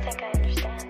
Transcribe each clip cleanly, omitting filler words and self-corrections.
don't think I understand.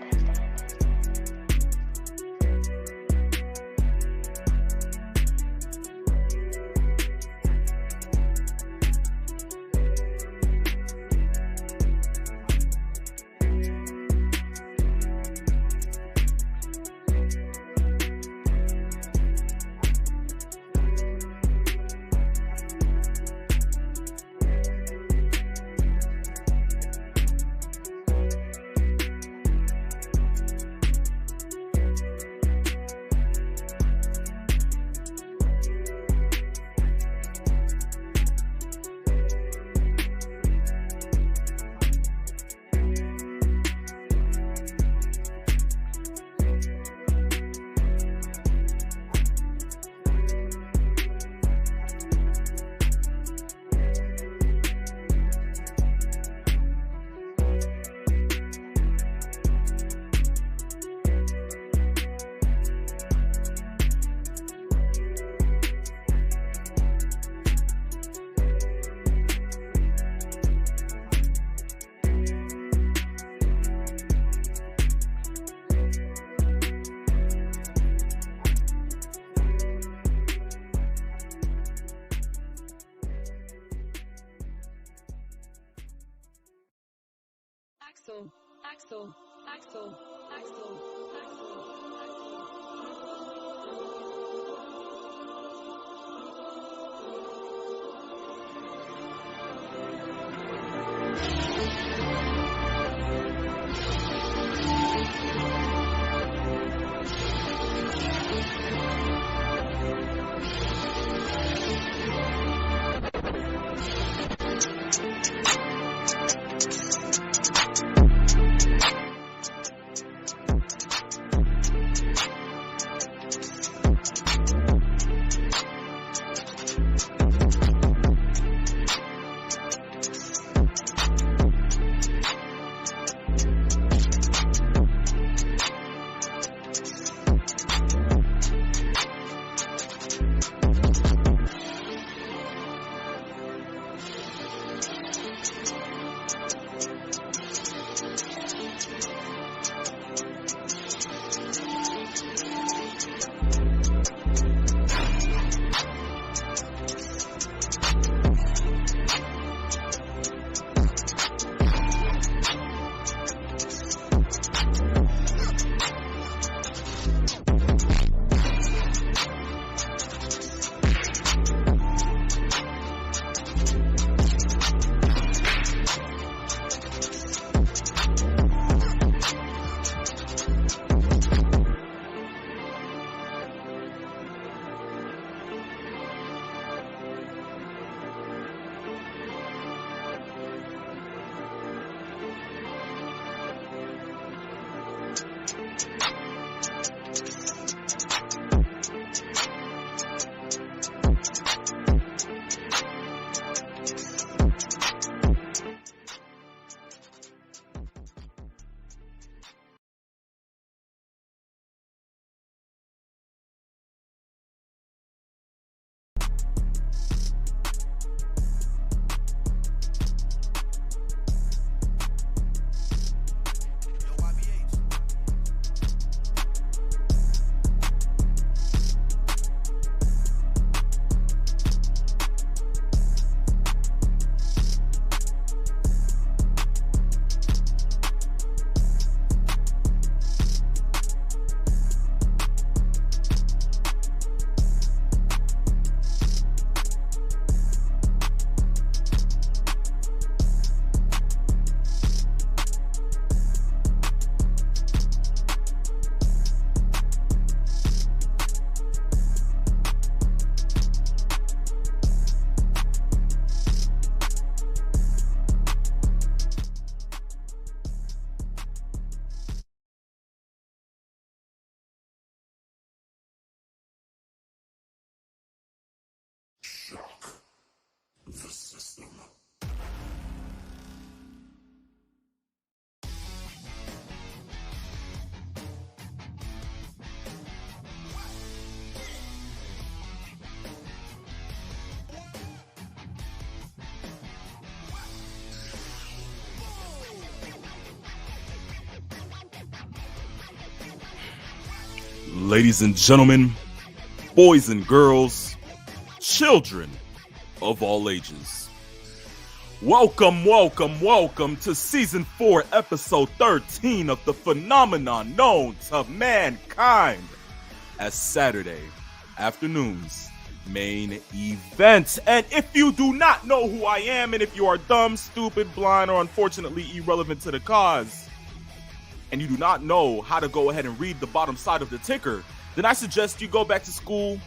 Axel. Ladies and gentlemen, boys and girls, children of all ages. Welcome to Season 4, Episode 13 of the phenomenon known to mankind as Saturday afternoon's main event. And if you do not know who I am, and if you are dumb, stupid, blind, or unfortunately irrelevant to the cause, and you do not know how to go ahead and read the bottom side of the ticker, then I suggest you go back to school,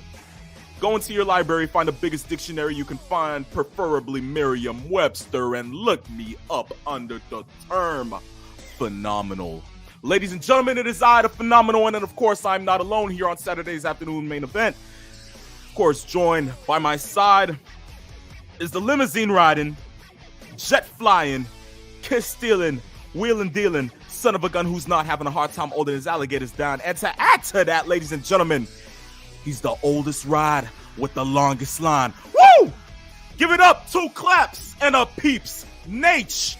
go into your library, find the biggest dictionary you can find, preferably Merriam-Webster, and look me up under the term phenomenal. Ladies and gentlemen, it is I, the phenomenal, and of course, I'm not alone here on Saturday's afternoon main event. Of course, joined by my side is the limousine riding, jet flying, kiss stealing, wheeling dealing, son of a gun who's not having a hard time holding his alligators down. And to add to that, ladies and gentlemen, he's the oldest ride with the longest line. Woo! Give it up, 2 claps and a peeps. Nate.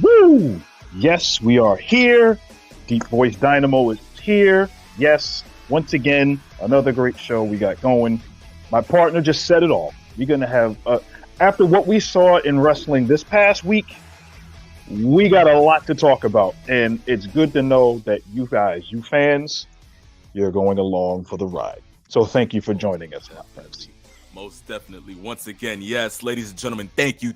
Woo! Yes, we are here. Deep Voice Dynamo is here. Yes, once again, another great show we got going. My partner just said it all. We're going to have, after what we saw in wrestling this past week, we got a lot to talk about, and it's good to know that you guys, you fans, you're going along for the ride. So thank you for joining us, my friends. Most definitely. Once again, yes, ladies and gentlemen, thank you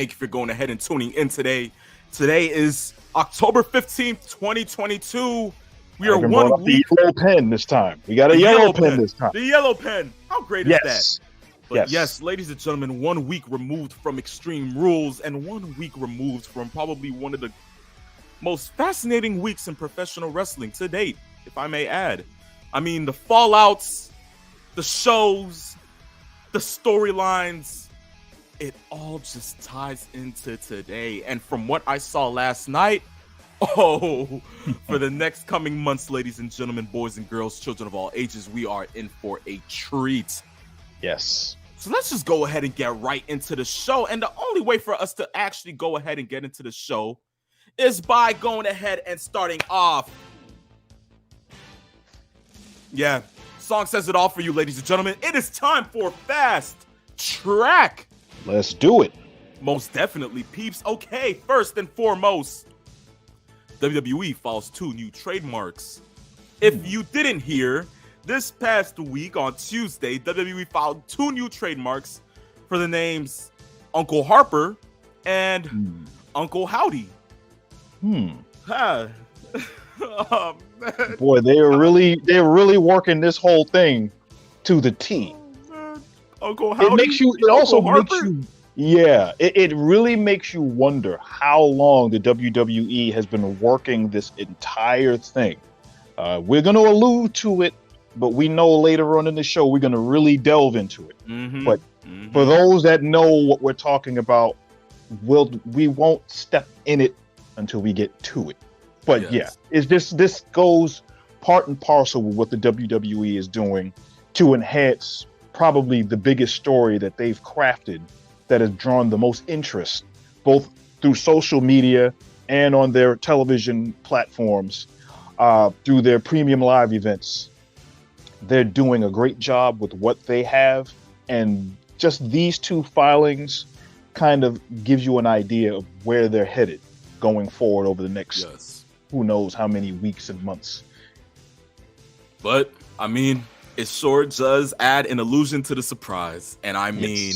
for going ahead and tuning in today. Today is October 15th, 2022. We are 1 week. The yellow pen this time. We got a yellow pen this time. The yellow pen. How great is that? But yes, yes, ladies and gentlemen, 1 week removed from Extreme Rules and 1 week removed from probably one of the most fascinating weeks in professional wrestling to date, if I may add. I mean, the fallouts, the shows, the storylines, it all just ties into today. And from what I saw last night, for the next coming months, ladies and gentlemen, boys and girls, children of all ages, we are in for a treat. Yes. So let's just go ahead and get right into the show. And the only way for us to actually go ahead and get into the show is by going ahead and starting off. Yeah, song says it all for you, ladies and gentlemen. It is time for Fast Track. Let's do it. Most definitely, peeps. Okay, first and foremost, WWE files 2 new trademarks. If you didn't hear, this past week on Tuesday, WWE filed 2 new trademarks for the names Uncle Harper and Uncle Howdy. Boy, they're really working this whole thing to the T. Uncle Howdy. It really makes you wonder how long the WWE has been working this entire thing. We're going to allude to it, but we know later on in the show we're going to really delve into it. But for those that know what we're talking about, we won't step in it until we get to it. But this goes part and parcel with what the WWE is doing to enhance probably the biggest story that they've crafted that has drawn the most interest, both through social media and on their television platforms, through their premium live events. They're doing a great job with what they have, and just these 2 filings kind of gives you an idea of where they're headed going forward over the next who knows how many weeks and months. But I mean, it sure does add an illusion to the surprise, and I mean,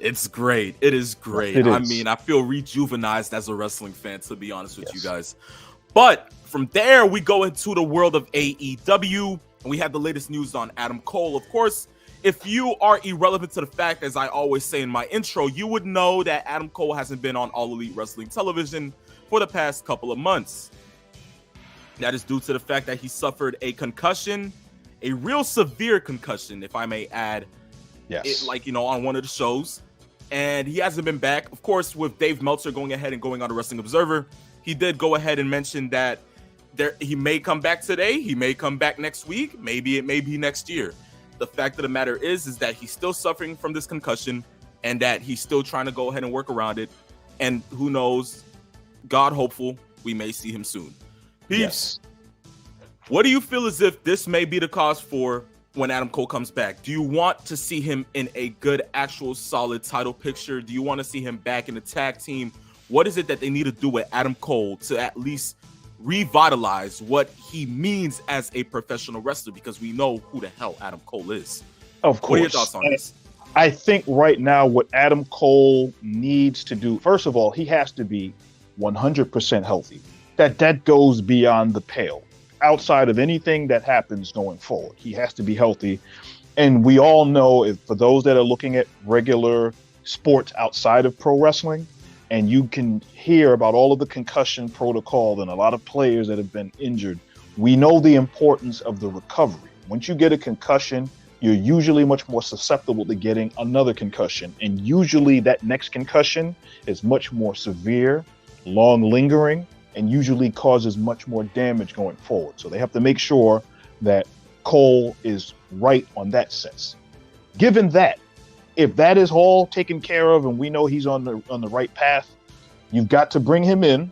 it's great. It is great. I mean, I feel rejuvenized as a wrestling fan, to be honest with you guys. But from there, we go into the world of AEW. And we have the latest news on Adam Cole. Of course, if you are irrelevant to the fact, as I always say in my intro, you would know that Adam Cole hasn't been on All Elite Wrestling television for the past couple of months. That is due to the fact that he suffered a concussion, a real severe concussion, if I may add. Yes. On one of the shows. And he hasn't been back. Of course, with Dave Meltzer going ahead and going on the Wrestling Observer, he did go ahead and mention that he may come back today. He may come back next week. Maybe it may be next year. The fact of the matter is that he's still suffering from this concussion and that he's still trying to go ahead and work around it. And who knows, God hopeful, we may see him soon. Peeps. Yes. What do you feel as if this may be the cause for when Adam Cole comes back? Do you want to see him in a good, actual, solid title picture? Do you want to see him back in the tag team? What is it that they need to do with Adam Cole to at least revitalize what he means as a professional wrestler? Because we know who the hell Adam Cole is. Of course. What are your thoughts on this? I think right now what Adam Cole needs to do, first of all, he has to be 100% healthy. That goes beyond the pale. Outside of anything that happens going forward, he has to be healthy. And we all know, for those that are looking at regular sports outside of pro wrestling, and you can hear about all of the concussion protocol and a lot of players that have been injured, we know the importance of the recovery. Once you get a concussion, you're usually much more susceptible to getting another concussion. And usually that next concussion is much more severe, long lingering, and usually causes much more damage going forward. So they have to make sure that Cole is right on that sense. Given that, if that is all taken care of and we know he's on the right path, you've got to bring him in,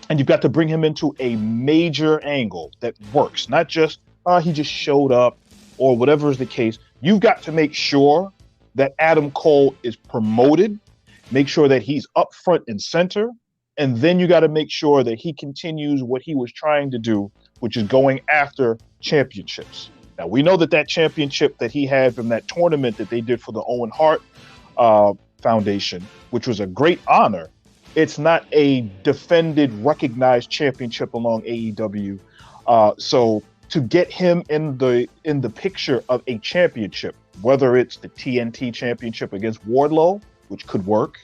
and you've got to bring him into a major angle that works. Not just, he just showed up or whatever is the case. You've got to make sure that Adam Cole is promoted, make sure that he's up front and center, and then you got to make sure that he continues what he was trying to do, which is going after championships. Now, we know that championship that he had from that tournament that they did for the Owen Hart Foundation, which was a great honor, it's not a defended, recognized championship along AEW. So to get him in the picture of a championship, whether it's the TNT championship against Wardlow, which could work,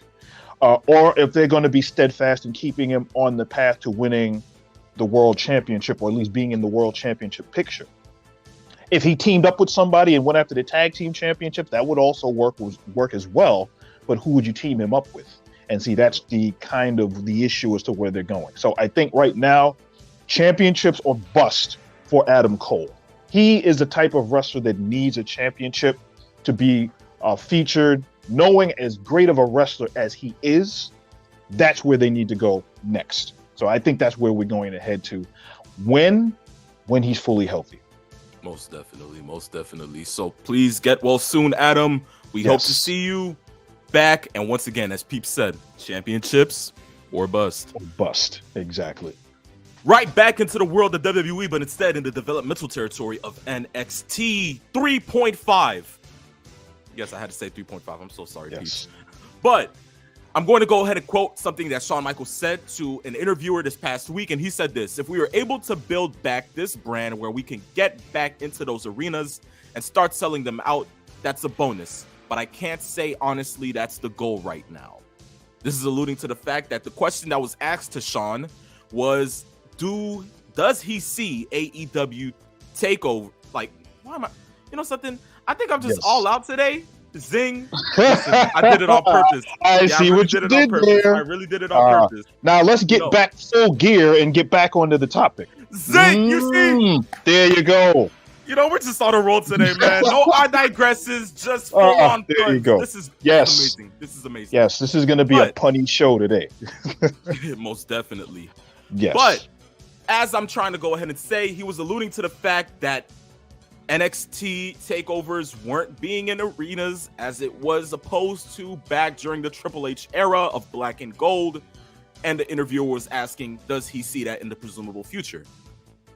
or if they're going to be steadfast in keeping him on the path to winning the world championship, or at least being in the world championship picture. If he teamed up with somebody and went after the tag team championship, that would also work as well. But who would you team him up with? And see, that's the kind of the issue as to where they're going. So I think right now, championships or bust for Adam Cole. He is the type of wrestler that needs a championship to be featured. Knowing as great of a wrestler as he is, that's where they need to go next. So I think that's where we're going to head to when he's fully healthy. Most definitely. So please get well soon, Adam. We hope to see you back. And once again, as Peep said, championships or bust. Or bust, exactly. Right back into the world of WWE, but instead in the developmental territory of NXT 3.5. Yes, I had to say 3.5. I'm so sorry, Peach. But I'm going to go ahead and quote something that Shawn Michaels said to an interviewer this past week. And he said this: if we were able to build back this brand where we can get back into those arenas and start selling them out, that's a bonus. But I can't say honestly that's the goal right now. This is alluding to the fact that the question that was asked to Shawn was, does he see AEW takeover? Like, why am I, something? I think I'm just all out today. Zing. Listen, I did it on purpose. I see what you did there. I really did it on purpose. Now let's get back full gear and get back onto the topic. Zing, you see? There you go. We're just on a roll today, man. No I digresses, just full on there fun. You go. This is amazing. This is amazing. Yes, this is going to be a punny show today. Most definitely. Yes. But as I'm trying to go ahead and say, he was alluding to the fact that NXT takeovers weren't being in arenas as it was opposed to back during the Triple H era of Black and Gold. And the interviewer was asking, does he see that in the presumable future?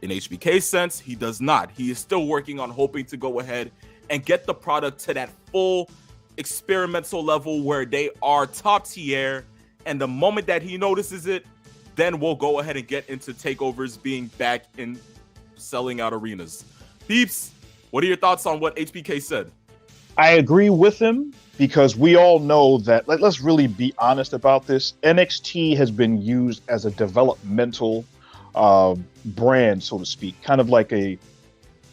In HBK's sense, he does not. He is still working on hoping to go ahead and get the product to that full experimental level where they are top tier. And the moment that he notices it, then we'll go ahead and get into takeovers being back in selling out arenas. Peeps, what are your thoughts on what HBK said? I agree with him because we all know that, let's really be honest about this. NXT has been used as a developmental brand, so to speak, kind of like a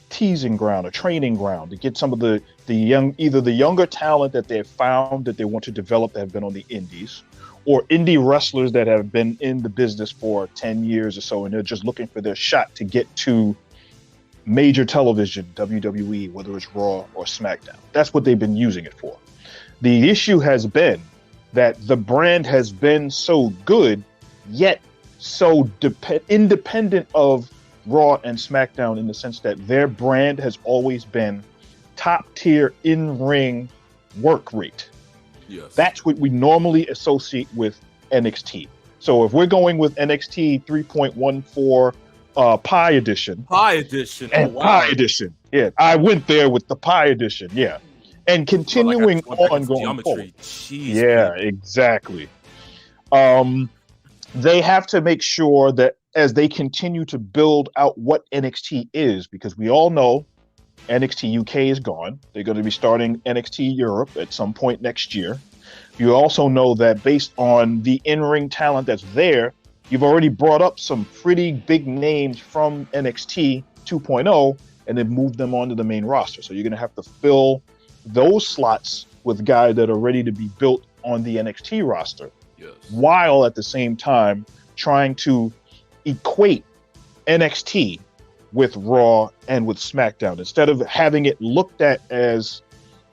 teasing ground, a training ground to get some of the young, either the younger talent that they've found that they want to develop that have been on the indies, or indie wrestlers that have been in the business for 10 years or so, and they're just looking for their shot to get to major television, WWE, whether it's Raw or SmackDown. That's what they've been using it for. The issue has been that the brand has been so good, yet so independent of Raw and SmackDown in the sense that their brand has always been top tier in-ring work rate. Yes. That's what we normally associate with NXT. So if we're going with NXT 3.14 Pie Edition. Pie Edition. And Pie Edition. Yeah, I went there with the Pie Edition. Yeah. And continuing on going forward. Jeez, yeah, man. Exactly. They have to make sure that as they continue to build out what NXT is, because we all know NXT UK is gone. They're going to be starting NXT Europe at some point next year. You also know that based on the in-ring talent that's there, you've already brought up some pretty big names from NXT 2.0 and then moved them onto the main roster. So you're going to have to fill those slots with guys that are ready to be built on the NXT roster, yes, while at the same time trying to equate NXT with Raw and with SmackDown. Instead of having it looked at as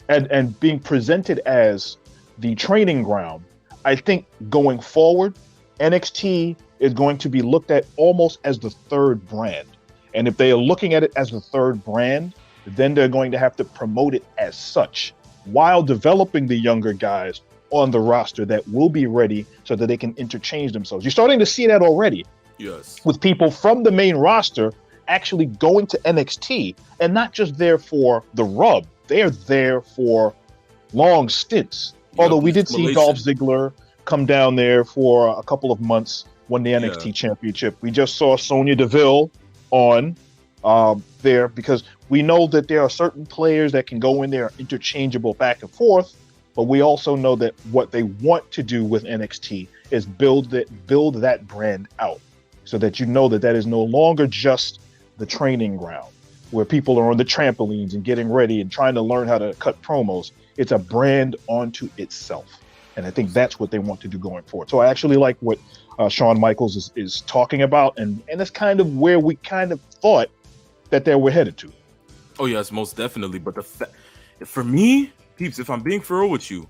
and being presented as the training ground, I think going forward, NXT is going to be looked at almost as the third brand. And if they are looking at it as the third brand, then they're going to have to promote it as such while developing the younger guys on the roster that will be ready so that they can interchange themselves. You're starting to see that already. Yes. With people from the main roster actually going to NXT and not just there for the rub. They're there for long stints. Although we did see Dolph Ziggler come down there for a couple of months, won the NXT championship. We just saw Sonya Deville on there because we know that there are certain players that can go in there interchangeable back and forth, but we also know that what they want to do with NXT is build that brand out so that you know that is no longer just the training ground where people are on the trampolines and getting ready and trying to learn how to cut promos. It's a brand onto itself. And I think that's what they want to do going forward. So I actually like what Shawn Michaels is talking about. And that's kind of where we kind of thought that they were headed to. Oh, yes, most definitely. But for me, peeps, if I'm being for real with you,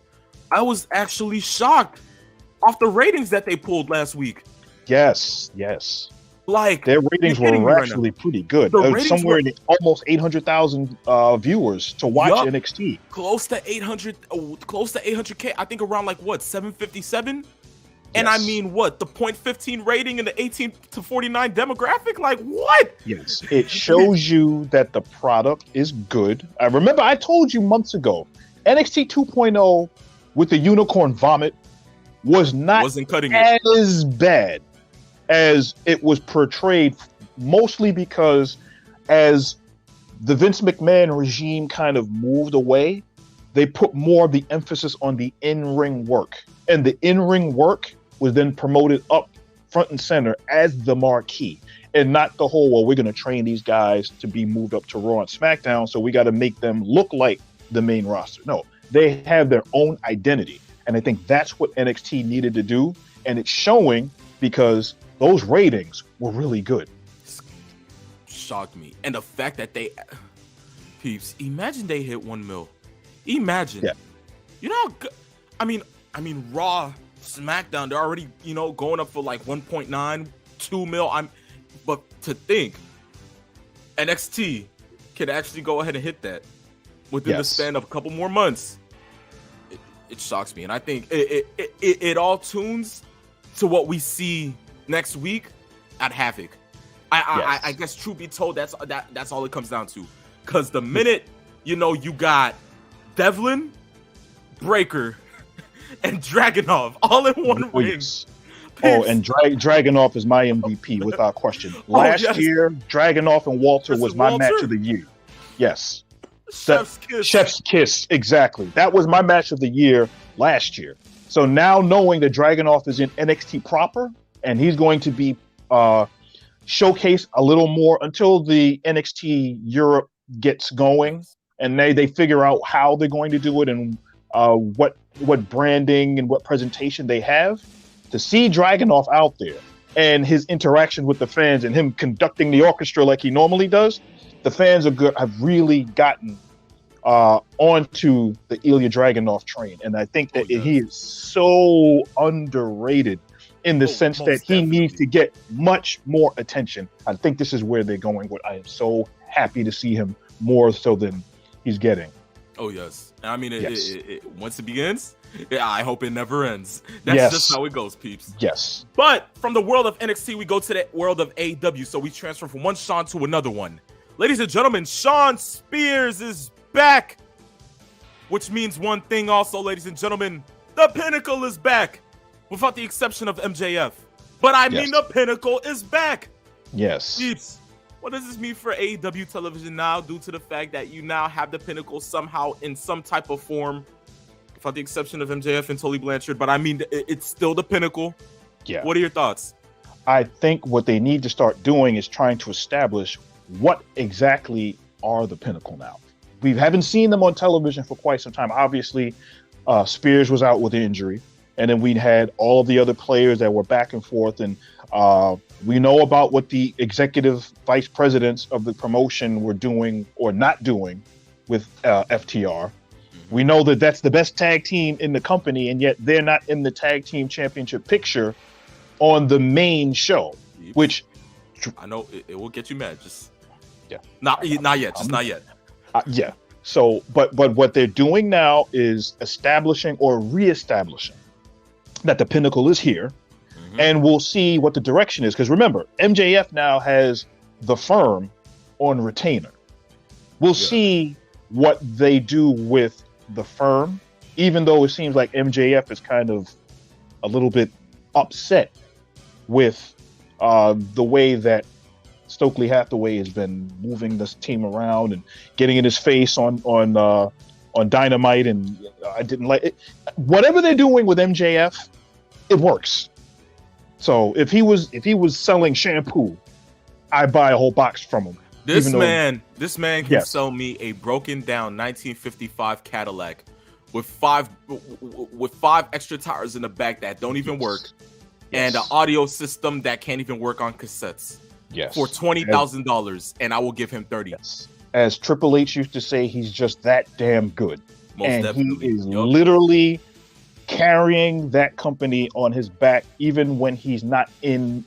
I was actually shocked off the ratings that they pulled last week. Yes. Like their ratings were actually pretty good. Somewhere in almost 800,000 viewers to watch NXT. Close to 800K. I think around 757. And yes. I mean, the 0.15 rating in the 18 to 49 demographic? Like, what? Yes, it shows you that the product is good. I remember I told you months ago, NXT 2.0 with the unicorn vomit wasn't cutting as bad as it was portrayed, mostly because as the Vince McMahon regime kind of moved away, they put more of the emphasis on the in-ring work. And the in-ring work was then promoted up front and center as the marquee, and not the whole, we're going to train these guys to be moved up to Raw and SmackDown, so we got to make them look like the main roster. No, they have their own identity. And I think that's what NXT needed to do. And it's showing because those ratings were really good. Shocked me. And the fact that peeps, imagine they hit 1 mil. Imagine. Yeah. You know, I mean, Raw, SmackDown, they're already, going up for 1.9, 2 mil. But to think NXT can actually go ahead and hit that within the span of a couple more months. It shocks me. And I think it all tunes to what we see next week at Havoc. I guess truth be told, that's all it comes down to. Because the minute you got Devlin, Breaker, and Dragunov all in one ring. Oh, and Dragunov is my MVP without question. Last year, Dragunov and Walter was my match of the year. Yes. Chef's kiss, exactly. That was my match of the year last year. So now knowing that Dragunov is in NXT proper, and he's going to be showcased a little more until the NXT Europe gets going, and they figure out how they're going to do it and what branding and what presentation they have. To see Dragunov out there and his interaction with the fans and him conducting the orchestra like he normally does, the fans have really gotten onto the Ilya Dragunov train. And I think that he is so underrated in the sense that most he needs definitely. to get much more attention. I think this is where they're going. What I am so happy to see him more so than he's getting. Oh yes, I mean, Yes. once it begins, yeah, I hope it never ends. That's Yes. just how it goes, peeps. Yes. But from the world of NXT, we go to the world of AEW. So we transfer from one Sean to another one. Ladies and gentlemen, Shawn Spears is back, which means one thing also, ladies and gentlemen, the Pinnacle is back, without the exception of MJF. But I mean, Yes. the Pinnacle is back. Yes. Peeps, what does this mean for AEW television now, due to the fact that you now have the Pinnacle somehow in some type of form, without the exception of MJF and Tully Blanchard? But I mean, it's still the Pinnacle. Yeah. What are your thoughts? I think what they need to start doing is trying to establish what exactly are the Pinnacle now. We haven't seen them on television for quite some time. Obviously, Spears was out with an injury, and then we had all of the other players that were back and forth. And we know about what the executive vice presidents of the promotion were doing or not doing with FTR. We know that that's the best tag team in the company, and yet they're not in the tag team championship picture on the main show, which I know it will get you mad. Just yeah, not yet. Just not yet. Yeah. So, but what they're doing now is establishing or reestablishing that the Pinnacle is here, and we'll see what the direction is. Because remember, MJF now has the Firm on retainer. We'll see what they do with the Firm, even though it seems like MJF is kind of a little bit upset with the way that Stokely Hathaway has been moving this team around and getting in his face on Dynamite, and I didn't like it. Whatever they're doing with MJF, it works. So if he was selling shampoo, I'd buy a whole box from him. This man can sell me a broken down 1955 Cadillac with five extra tires in the back that don't even work, and an audio system that can't even work on cassettes. Yes. For $20,000, and I will give him 30. Yes. As Triple H used to say, he's just that damn good. Most and definitely. He is literally carrying that company on his back, even when he's not on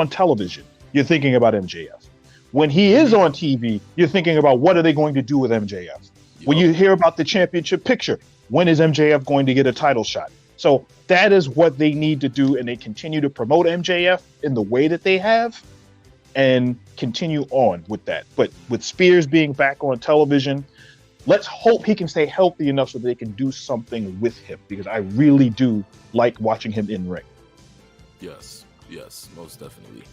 television. You're thinking about MJF. When he is on TV, you're thinking about what are they going to do with MJF. When you hear about the championship picture, when is MJF going to get a title shot? So that is what they need to do, and they continue to promote MJF in the way that they have and continue on with that. But with Spears being back on television, let's hope he can stay healthy enough so they can do something with him, because I really do like watching him in ring. Yes, most definitely.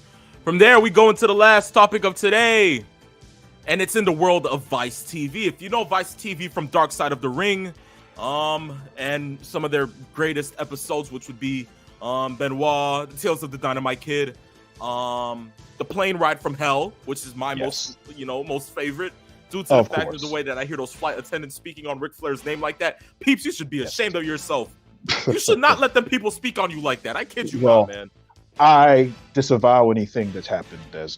From there, we go into the last topic of today, and it's in the world of Vice TV. If you know Vice TV from Dark Side of the Ring, and some of their greatest episodes, which would be Benoit, the Tales of the Dynamite Kid, the Plane Ride from Hell, which is my most favorite, due to the fact of the way that I hear those flight attendants speaking on Ric Flair's name like that. Peeps, you should be ashamed of yourself. You should not let them people speak on you like that. I kid you not, man. I disavow anything that's happened as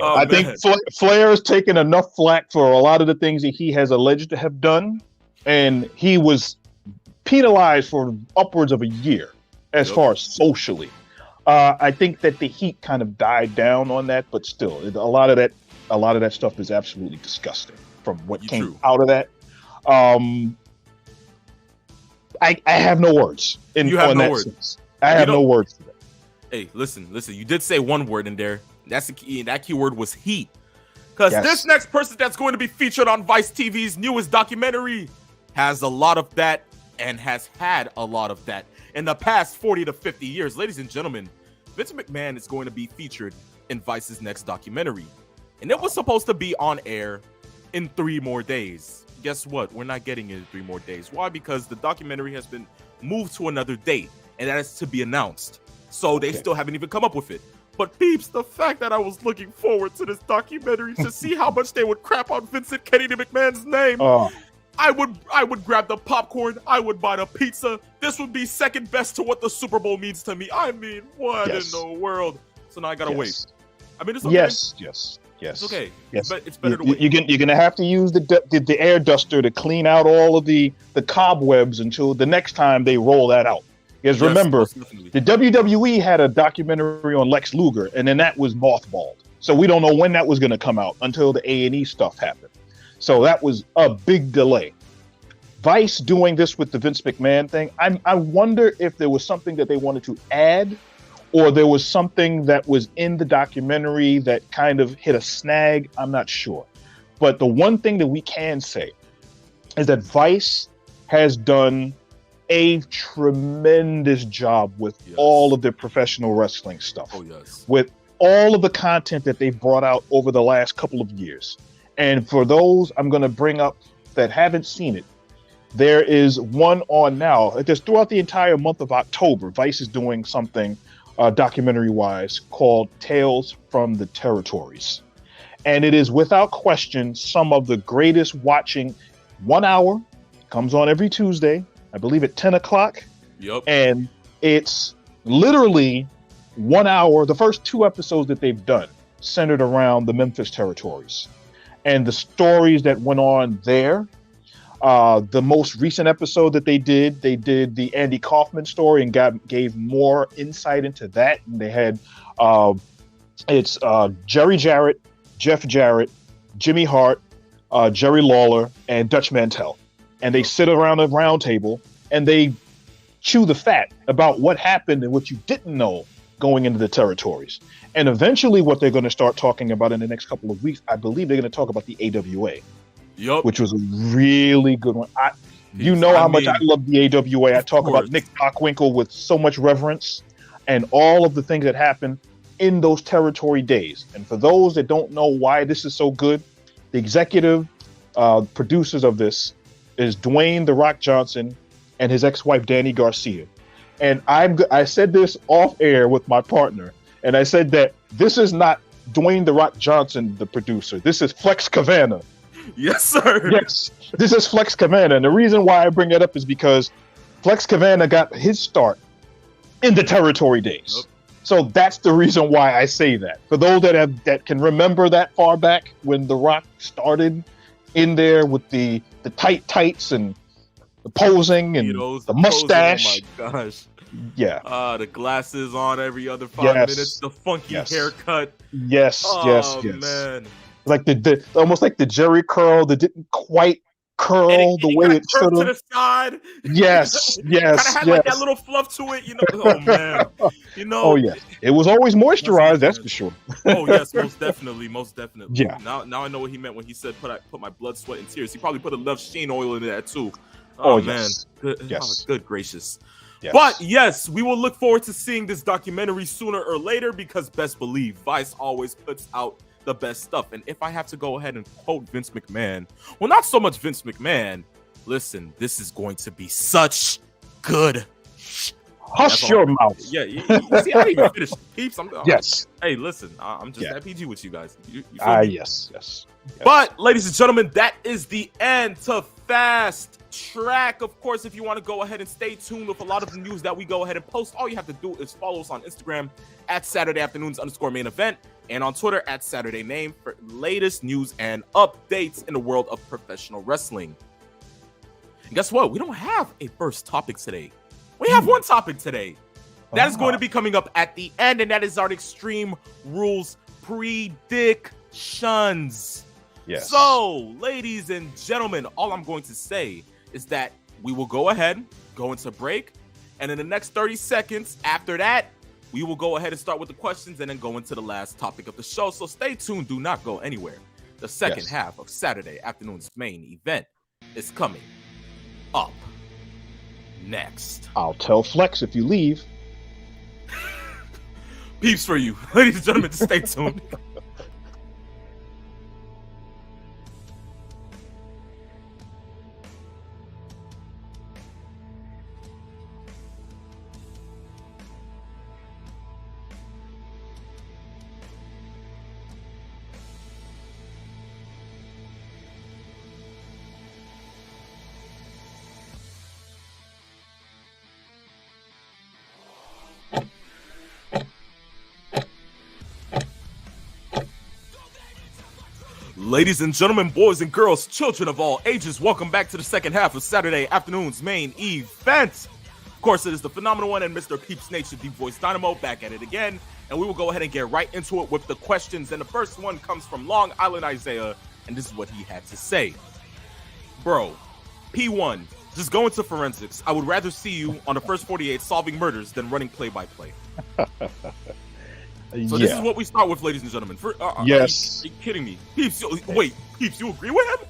I think Flair has taken enough flack for a lot of the things that he has alleged to have done, and he was penalized for upwards of a year as far as socially. I think that the heat kind of died down on that, but still, a lot of that stuff is absolutely disgusting from what came out of that. I have no words. You have no words. Sense. I have no words for that. Hey, listen. You did say one word in there. That's the key. And that key word was heat. Because this next person that's going to be featured on Vice TV's newest documentary has a lot of that, and has had a lot of that in the past 40 to 50 years. Ladies and gentlemen, Vince McMahon is going to be featured in Vice's next documentary. And it was supposed to be on air in 3 more days. Guess what? We're not getting it in 3 more days. Why? Because the documentary has been moved to another date, and that is to be announced. So they still haven't even come up with it. But peeps, the fact that I was looking forward to this documentary to see how much they would crap on Vincent Kennedy McMahon's name, I would grab the popcorn, I would buy the pizza. This would be second best to what the Super Bowl means to me. I mean, what in the world? So now I gotta wait. I mean, it's okay. Yes. It's okay. Yes. It's better to wait. You're gonna have to use the air duster to clean out all of the cobwebs until the next time they roll that out. Because Yes, remember, most definitely. the WWE had a documentary on Lex Luger, and then that was mothballed. So we don't know when that was going to come out until the A&E stuff happened. So that was a big delay. Vice doing this with the Vince McMahon thing, I wonder if there was something that they wanted to add, or there was something that was in the documentary that kind of hit a snag. I'm not sure. But the one thing that we can say is that Vice has done a tremendous job with all of their professional wrestling stuff. Oh, yes. With all of the content that they've brought out over the last couple of years. And for those I'm going to bring up that haven't seen it, there is one on now. Just throughout the entire month of October, Vice is doing something documentary-wise called Tales from the Territories. And it is without question some of the greatest watching. 1 hour, comes on every Tuesday, I believe at 10 o'clock. Yep. And it's literally 1 hour. The first 2 episodes that they've done centered around the Memphis Territories and the stories that went on there. The most recent episode that they did the Andy Kaufman story and gave more insight into that. And they had it's Jerry Jarrett, Jeff Jarrett, Jimmy Hart, Jerry Lawler, and Dutch Mantel. And they sit around a round table and they chew the fat about what happened and what you didn't know going into the territories. And eventually what they're going to start talking about in the next couple of weeks, I believe they're going to talk about the AWA. Yep. Which was a really good one. You know how much I love the AWA. I talk about Nick Bockwinkel with so much reverence and all of the things that happened in those territory days. And for those that don't know why this is so good, the executive producers of this is Dwayne "The Rock" Johnson and his ex-wife Danny Garcia. And I said this off air with my partner, and I said that this is not Dwayne "The Rock" Johnson, the producer. This is Flex Cavana. Yes, sir. Yes, this is Flex Cavana. And the reason why I bring that up is because Flex Cavana got his start in the territory days. Yep. So that's the reason why I say that. For those that can remember that far back when The Rock started in there with the tight tights and the posing and the mustache. Oh my gosh. Yeah. The glasses on every other 5 minutes, the funky haircut. Yes, yes. Man. Like the almost like the Jerry curl that didn't quite curl the way it should have. To the side. Yes, yes. Kind of had like that little fluff to it, you know. Oh man, you know. Oh yeah, it was always moisturized. That's for sure. Oh yes, most definitely. Yeah. Now I know what he meant when he said put my blood, sweat, and tears. He probably put a Love Sheen oil in that too. Oh man, yes. Yes. Good gracious. Yes. But yes, we will look forward to seeing this documentary sooner or later because best believe Vice always puts out the best stuff. And if I have to go ahead and quote Vince McMahon, well, not so much Vince McMahon. Listen, this is going to be such good. Hush your mouth. Yeah, you see, I didn't even finish. Peeps, yes. Hey, listen, I'm just at PG with you guys. You yes. But, ladies and gentlemen, that is the end to Fast Track. Of course, if you want to go ahead and stay tuned with a lot of the news that we go ahead and post, all you have to do is follow us on Instagram at Saturday Afternoons _main event and on Twitter at Saturday Name for latest news and updates in the world of professional wrestling. And guess what? We don't have a first topic today. We have one topic today. That is going to be coming up at the end, and that is our Extreme Rules predictions. Yes. So, ladies and gentlemen, all I'm going to say is that we will go ahead, go into break, and in the next 30 seconds after that, we will go ahead and start with the questions and then go into the last topic of the show. So stay tuned. Do not go anywhere. The second half of Saturday Afternoon's main event is coming up next. I'll tell Flex if you leave. Peeps for you. Ladies and gentlemen, stay tuned. Ladies and gentlemen, boys and girls, children of all ages, welcome back to the second half of Saturday afternoon's main event. Of course, it is the phenomenal one and Mr. Peeps Nation, Deep Voice Dynamo, back at it again. And we will go ahead and get right into it with the questions. And the first one comes from Long Island Isaiah, and this is what he had to say. Bro, P1, just go into forensics. I would rather see you on the first 48 solving murders than running play-by-play. So this is what we start with, ladies and gentlemen. Yes. Are you kidding me? Peeps, wait, Peeps, you agree with him?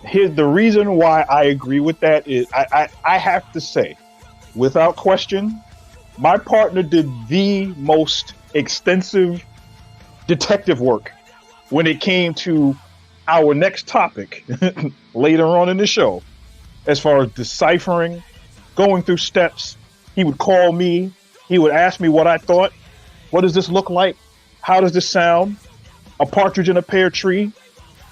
Here's the reason why I agree with that is I have to say, without question, my partner did the most extensive detective work when it came to our next topic later on in the show. As far as deciphering, going through steps, he would call me, he would ask me what I thought. What does this look like? How does this sound? A partridge in a pear tree,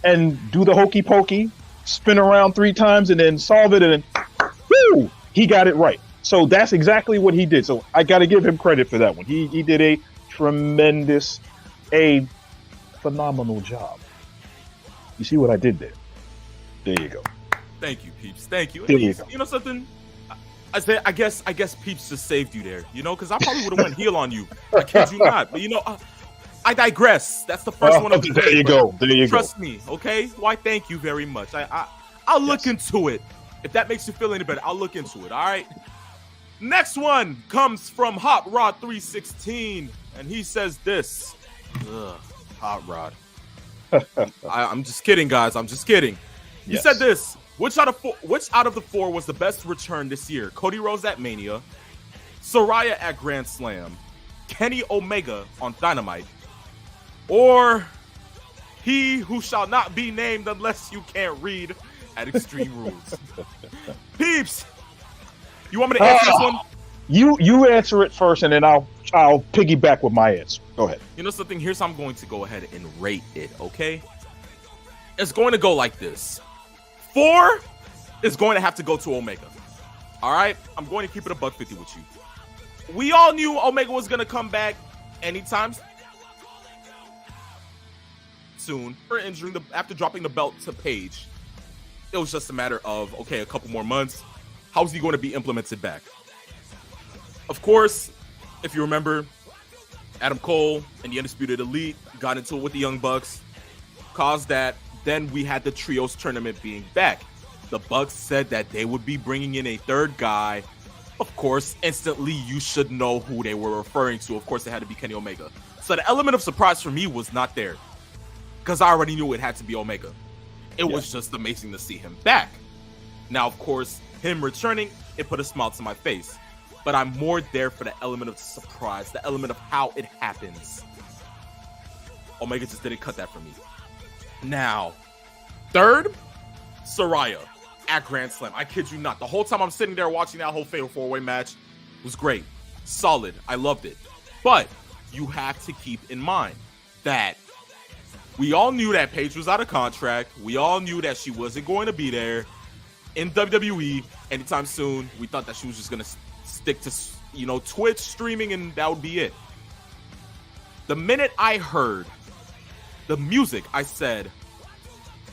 and do the hokey pokey, spin around 3 times and then solve it, and then, whoo, he got it right. So that's exactly what he did. So I got to give him credit for that one. He did a tremendous, a phenomenal job. You see what I did there? There you go. Thank you, Peeps. Thank you. There you go. You know something? I guess Peeps just saved you there, you know, because I probably would have went heel on you. I kid you not. But, you know, I digress. That's the first one of the day. There you go. There you go. Trust me, okay? Why, thank you very much. I'll look into it. If that makes you feel any better, I'll look into it, all right? Next one comes from Hot Rod 316, and he says this. Ugh, Hot Rod. I'm just kidding, guys. I'm just kidding. He said this. Which out of the 4 was the best return this year? Cody Rhodes at Mania, Saraya at Grand Slam, Kenny Omega on Dynamite, or he who shall not be named unless you can't read at Extreme Rules? Peeps, you want me to answer this one? You answer it first, and then I'll piggyback with my answer. Go ahead. You know something? Here's how I'm going to go ahead and rate it, okay? It's going to go like this. 4 is going to have to go to Omega. All right? I'm going to keep it $150 with you. We all knew Omega was going to come back anytime soon after dropping the belt to Paige. It was just a matter of, okay, a couple more months. How's he going to be implemented back? Of course, if you remember, Adam Cole and the Undisputed Elite got into it with the Young Bucks, caused that. Then we had the Trios tournament being back. The Bucks said that they would be bringing in a third guy. Of course, instantly you should know who they were referring to. Of course, it had to be Kenny Omega. So the element of surprise for me was not there, because I already knew it had to be Omega. It was just amazing to see him back. Now, of course, him returning, it put a smile to my face. But I'm more there for the element of surprise, the element of how it happens. Omega just didn't cut that for me. Now, 3rd, Saraya at Grand Slam. I kid you not. The whole time I'm sitting there watching that whole Fatal 4-Way match was great. Solid. I loved it. But you have to keep in mind that we all knew that Paige was out of contract. We all knew that she wasn't going to be there in WWE anytime soon. We thought that she was just going to stick to, you know, Twitch streaming, and that would be it. The minute I heard the music, I said,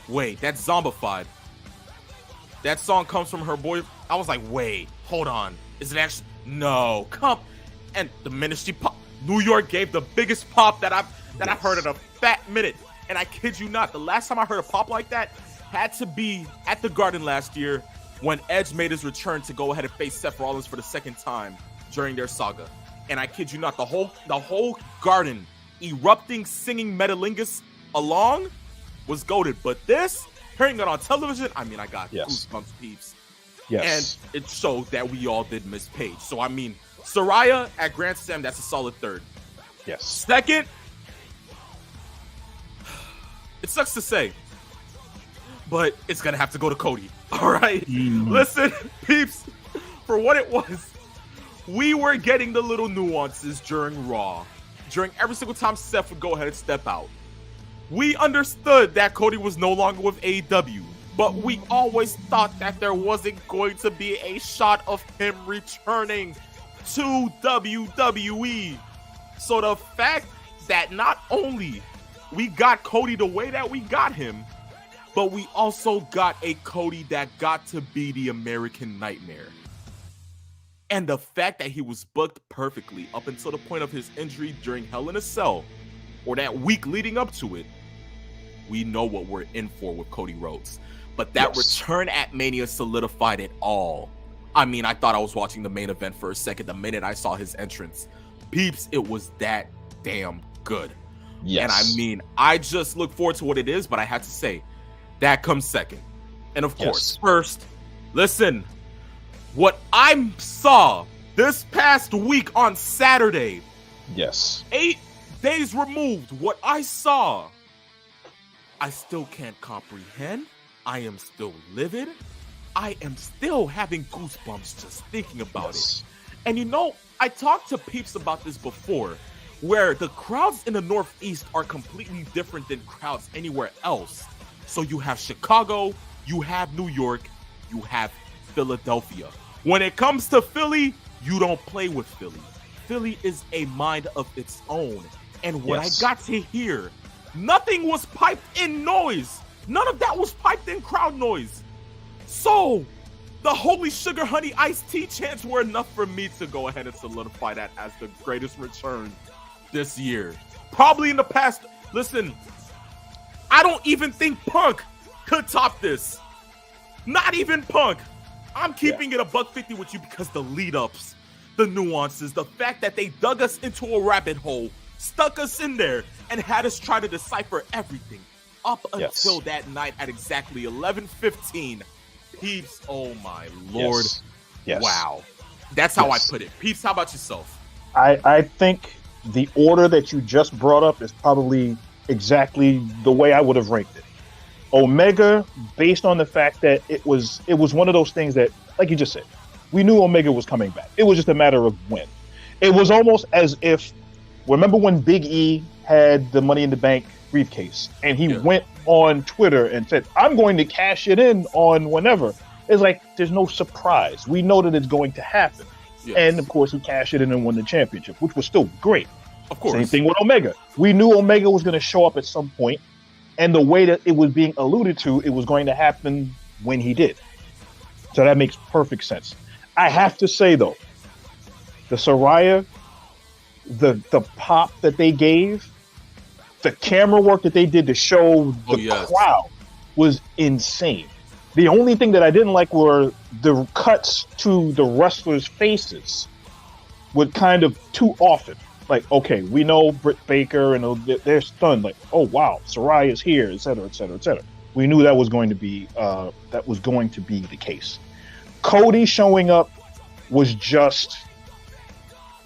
wait, that's Zombified. That song comes from her boy. I was like, wait, hold on. Is it actually? No, come. And the minute she popped, New York gave the biggest pop that I've heard in a fat minute. And I kid you not, the last time I heard a pop like that had to be at the Garden last year when Edge made his return to go ahead and face Seth Rollins for the 2nd time during their saga. And I kid you not, the whole Garden erupting, singing Metalingus along was goated. But this, hearing it on television, I mean, I got goosebumps, Peeps. Yes. And it showed that we all did miss Paige. So, I mean, Saraya at Grand Slam, that's a solid 3rd. Yes. 2nd, it sucks to say, but it's going to have to go to Cody. All right? Listen, Peeps, for what it was, we were getting the little nuances during Raw. During every single time Seth would go ahead and step out. We understood that Cody was no longer with AEW, but we always thought that there wasn't going to be a shot of him returning to WWE. So the fact that not only we got Cody the way that we got him, but we also got a Cody that got to be the American Nightmare. And the fact that he was booked perfectly up until the point of his injury during Hell in a Cell, or that week leading up to it, we know what we're in for with Cody Rhodes. But that return at Mania solidified it all. I mean, I thought I was watching the main event for a second the minute I saw his entrance. Peeps, it was that damn good. Yes. And I mean, I just look forward to what it is, but I have to say, that comes second. And of course, first, listen, what I saw this past week on Saturday, 8 days removed, what I saw, I still can't comprehend. I am still livid. I am still having goosebumps just thinking about it. And you know, I talked to peeps about this before, where the crowds in the Northeast are completely different than crowds anywhere else. So you have Chicago, you have New York, you have Philadelphia. When it comes to Philly, you don't play with Philly. Philly is a mind of its own. And what I got to hear, nothing was piped in noise. None of that was piped in crowd noise. So, the holy sugar honey iced tea chants were enough for me to go ahead and solidify that as the greatest return this year. Probably in the past. Listen, I don't even think Punk could top this. Not even Punk. I'm keeping it a $150 with you because the lead-ups, the nuances, the fact that they dug us into a rabbit hole, stuck us in there, and had us try to decipher everything up until that night at exactly 11:15. Peeps, oh my Lord. Yes. Wow. That's how I put it. Peeps, how about yourself? I think the order that you just brought up is probably exactly the way I would have ranked it. Omega, based on the fact that it was one of those things that, like you just said, we knew Omega was coming back. It was just a matter of when. It was almost as if, remember when Big E had the Money in the Bank briefcase and he went on Twitter and said, I'm going to cash it in on whenever. It's like, there's no surprise. We know that it's going to happen. And of course, he cashed it in and won the championship, which was still great. Of course. Same thing with Omega. We knew Omega was going to show up at some point, and the way that it was being alluded to, it was going to happen when he did. So that makes perfect sense. I have to say, though, the Saraya, the pop that they gave, the camera work that they did to show the crowd was insane. The only thing that I didn't like were the cuts to the wrestlers' faces would kind of too often. Like, okay, we know Britt Baker and they're stunned. Like, oh wow, Saraya's here, et cetera, et cetera, et cetera. We knew that was going to be the case. Cody showing up was just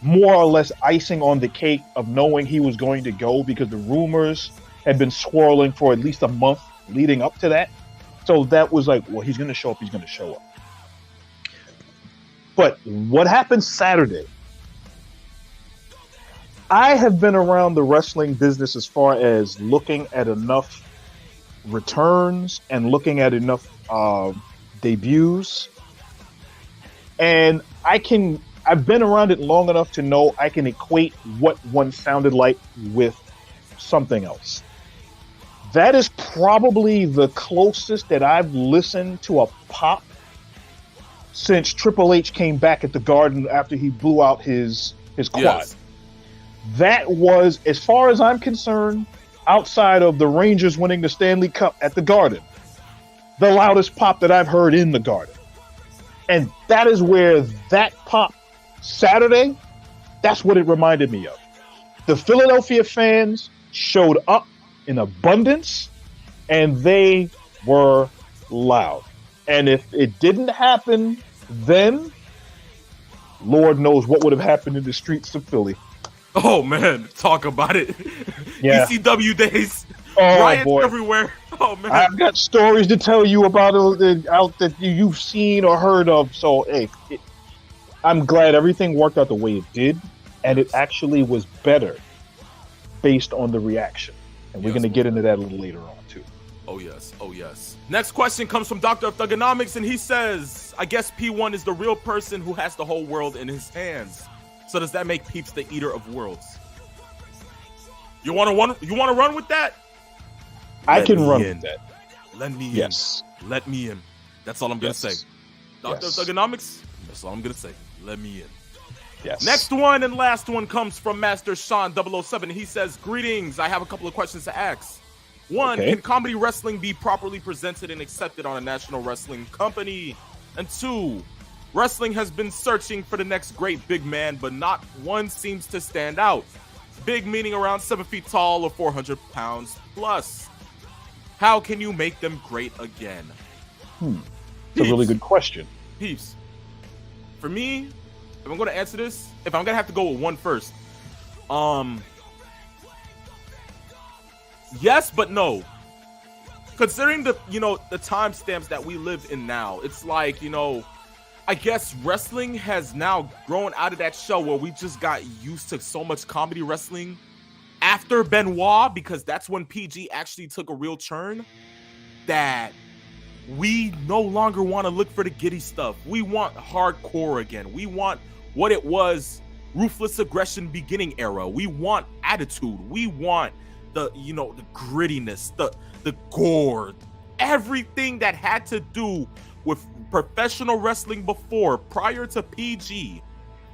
more or less icing on the cake of knowing he was going to go, because the rumors had been swirling for at least a month leading up to that. So that was like, well, he's going to show up. He's going to show up. But what happened Saturday? I have been around the wrestling business as far as looking at enough returns and looking at enough debuts. And I've been around it long enough to know I can equate what one sounded like with something else. That is probably the closest that I've listened to a pop since Triple H came back at the Garden after he blew out his quad. Yes. That was, as far as I'm concerned, outside of the Rangers winning the Stanley Cup at the Garden, the loudest pop that I've heard in the Garden. And that is where that pop Saturday, that's what it reminded me of. The Philadelphia fans showed up in abundance, and they were loud. And if it didn't happen then, Lord knows what would have happened in the streets of Philly. Oh man, talk about it. Yeah. ECW days, riots everywhere. Oh man, I've got stories to tell you about out that you've seen or heard of. So hey, I'm glad everything worked out the way it did, and it actually was better based on the reaction. And we're going to get into that a little later on too. Oh yes, oh yes. Next question comes from Dr. of Thugonomics, and he says, I guess P1 is the real person who has the whole world in his hands. So does that make Peeps the eater of worlds? You want to run with that? I can run with that. Let me Yes. in. Let me in. That's all I'm going to say. Dr. Thugonomics, that's all I'm going to say. Let me in. Yes. Next one and last one comes from Master Sean 007. He says, greetings. I have a couple of questions to ask. One, can comedy wrestling be properly presented and accepted on a national wrestling company? And two, wrestling has been searching for the next great big man, but not one seems to stand out. Big meaning around 7 feet tall or 400 pounds plus. How can you make them great again? It's a really good question. Peeps, for me, if I'm going to answer this, if I'm going to have to go with one first, yes, but no. Considering the timestamps that we live in now, it's like, I guess wrestling has now grown out of that show where we just got used to so much comedy wrestling after Benoit, because that's when PG actually took a real turn, that we no longer want to look for the giddy stuff. We want hardcore again. We want what it was, ruthless aggression beginning era. We want attitude. We want the grittiness, the gore, everything that had to do with professional wrestling before, prior to PG,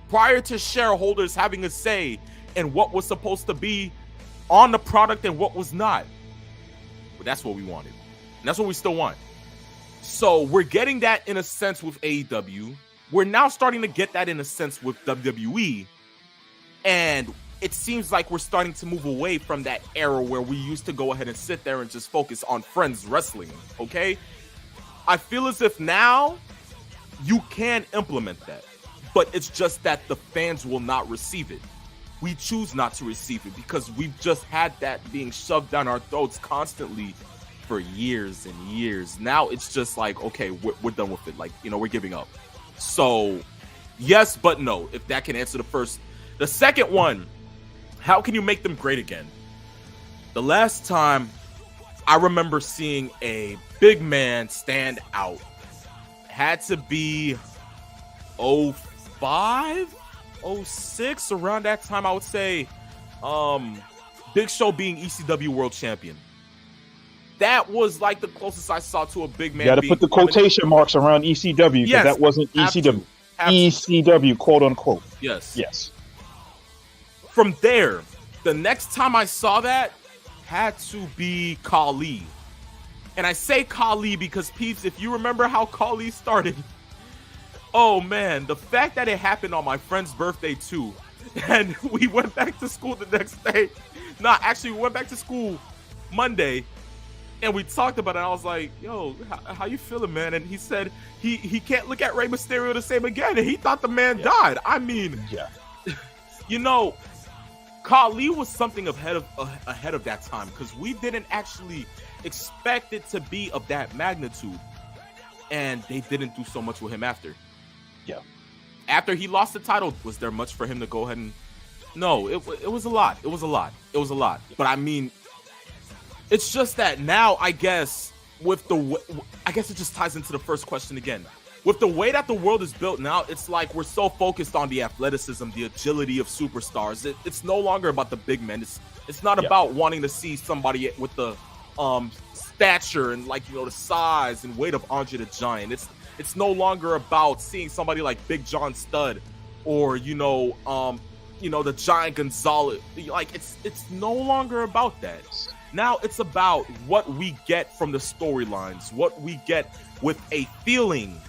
prior to shareholders having a say in what was supposed to be on the product and what was not. But that's what we wanted. And that's what we still want. So we're getting that in a sense with AEW. We're now starting to get that in a sense with WWE. And it seems like we're starting to move away from that era where we used to go ahead and sit there and just focus on friends wrestling, okay? I feel as if now you can implement that, but it's just that the fans will not receive it. We choose not to receive it because we've just had that being shoved down our throats constantly for years and years. Now it's just like, okay, we're done with it. Like, we're giving up. So yes, but no, if that can answer the first. The second one, how can you make them great again? The last time I remember seeing a big man stand out had to be 05, 06, around that time, I would say. Big Show being ECW World Champion. That was like the closest I saw to a big man. You got to put the quotation marks around ECW because that wasn't ECW. ECW, quote unquote. Yes. From there, the next time I saw that had to be Khali. And I say Khali because, peeps, if you remember how Khali started, oh man, the fact that it happened on my friend's birthday too, and we went back to school the next day. We went back to school Monday, and we talked about it. I was like, yo, how you feeling, man? And he said he can't look at Rey Mysterio the same again, and he thought the man died. I mean, Khali was something ahead of that time, because we didn't actually expect it to be of that magnitude, and they didn't do so much with him after. Yeah. After he lost the title, was there much for him to go ahead and? No, it was a lot. It was a lot. But I mean, it's just that now, I guess, I guess it just ties into the first question again. With the way that the world is built now, it's like we're so focused on the athleticism, the agility of superstars. It's no longer about the big men. It's not about wanting to see somebody with the stature and the size and weight of Andre the Giant. It's no longer about seeing somebody like Big John Studd or the Giant Gonzalez. It's no longer about that. Now it's about what we get from the storylines, what we get with a feeling,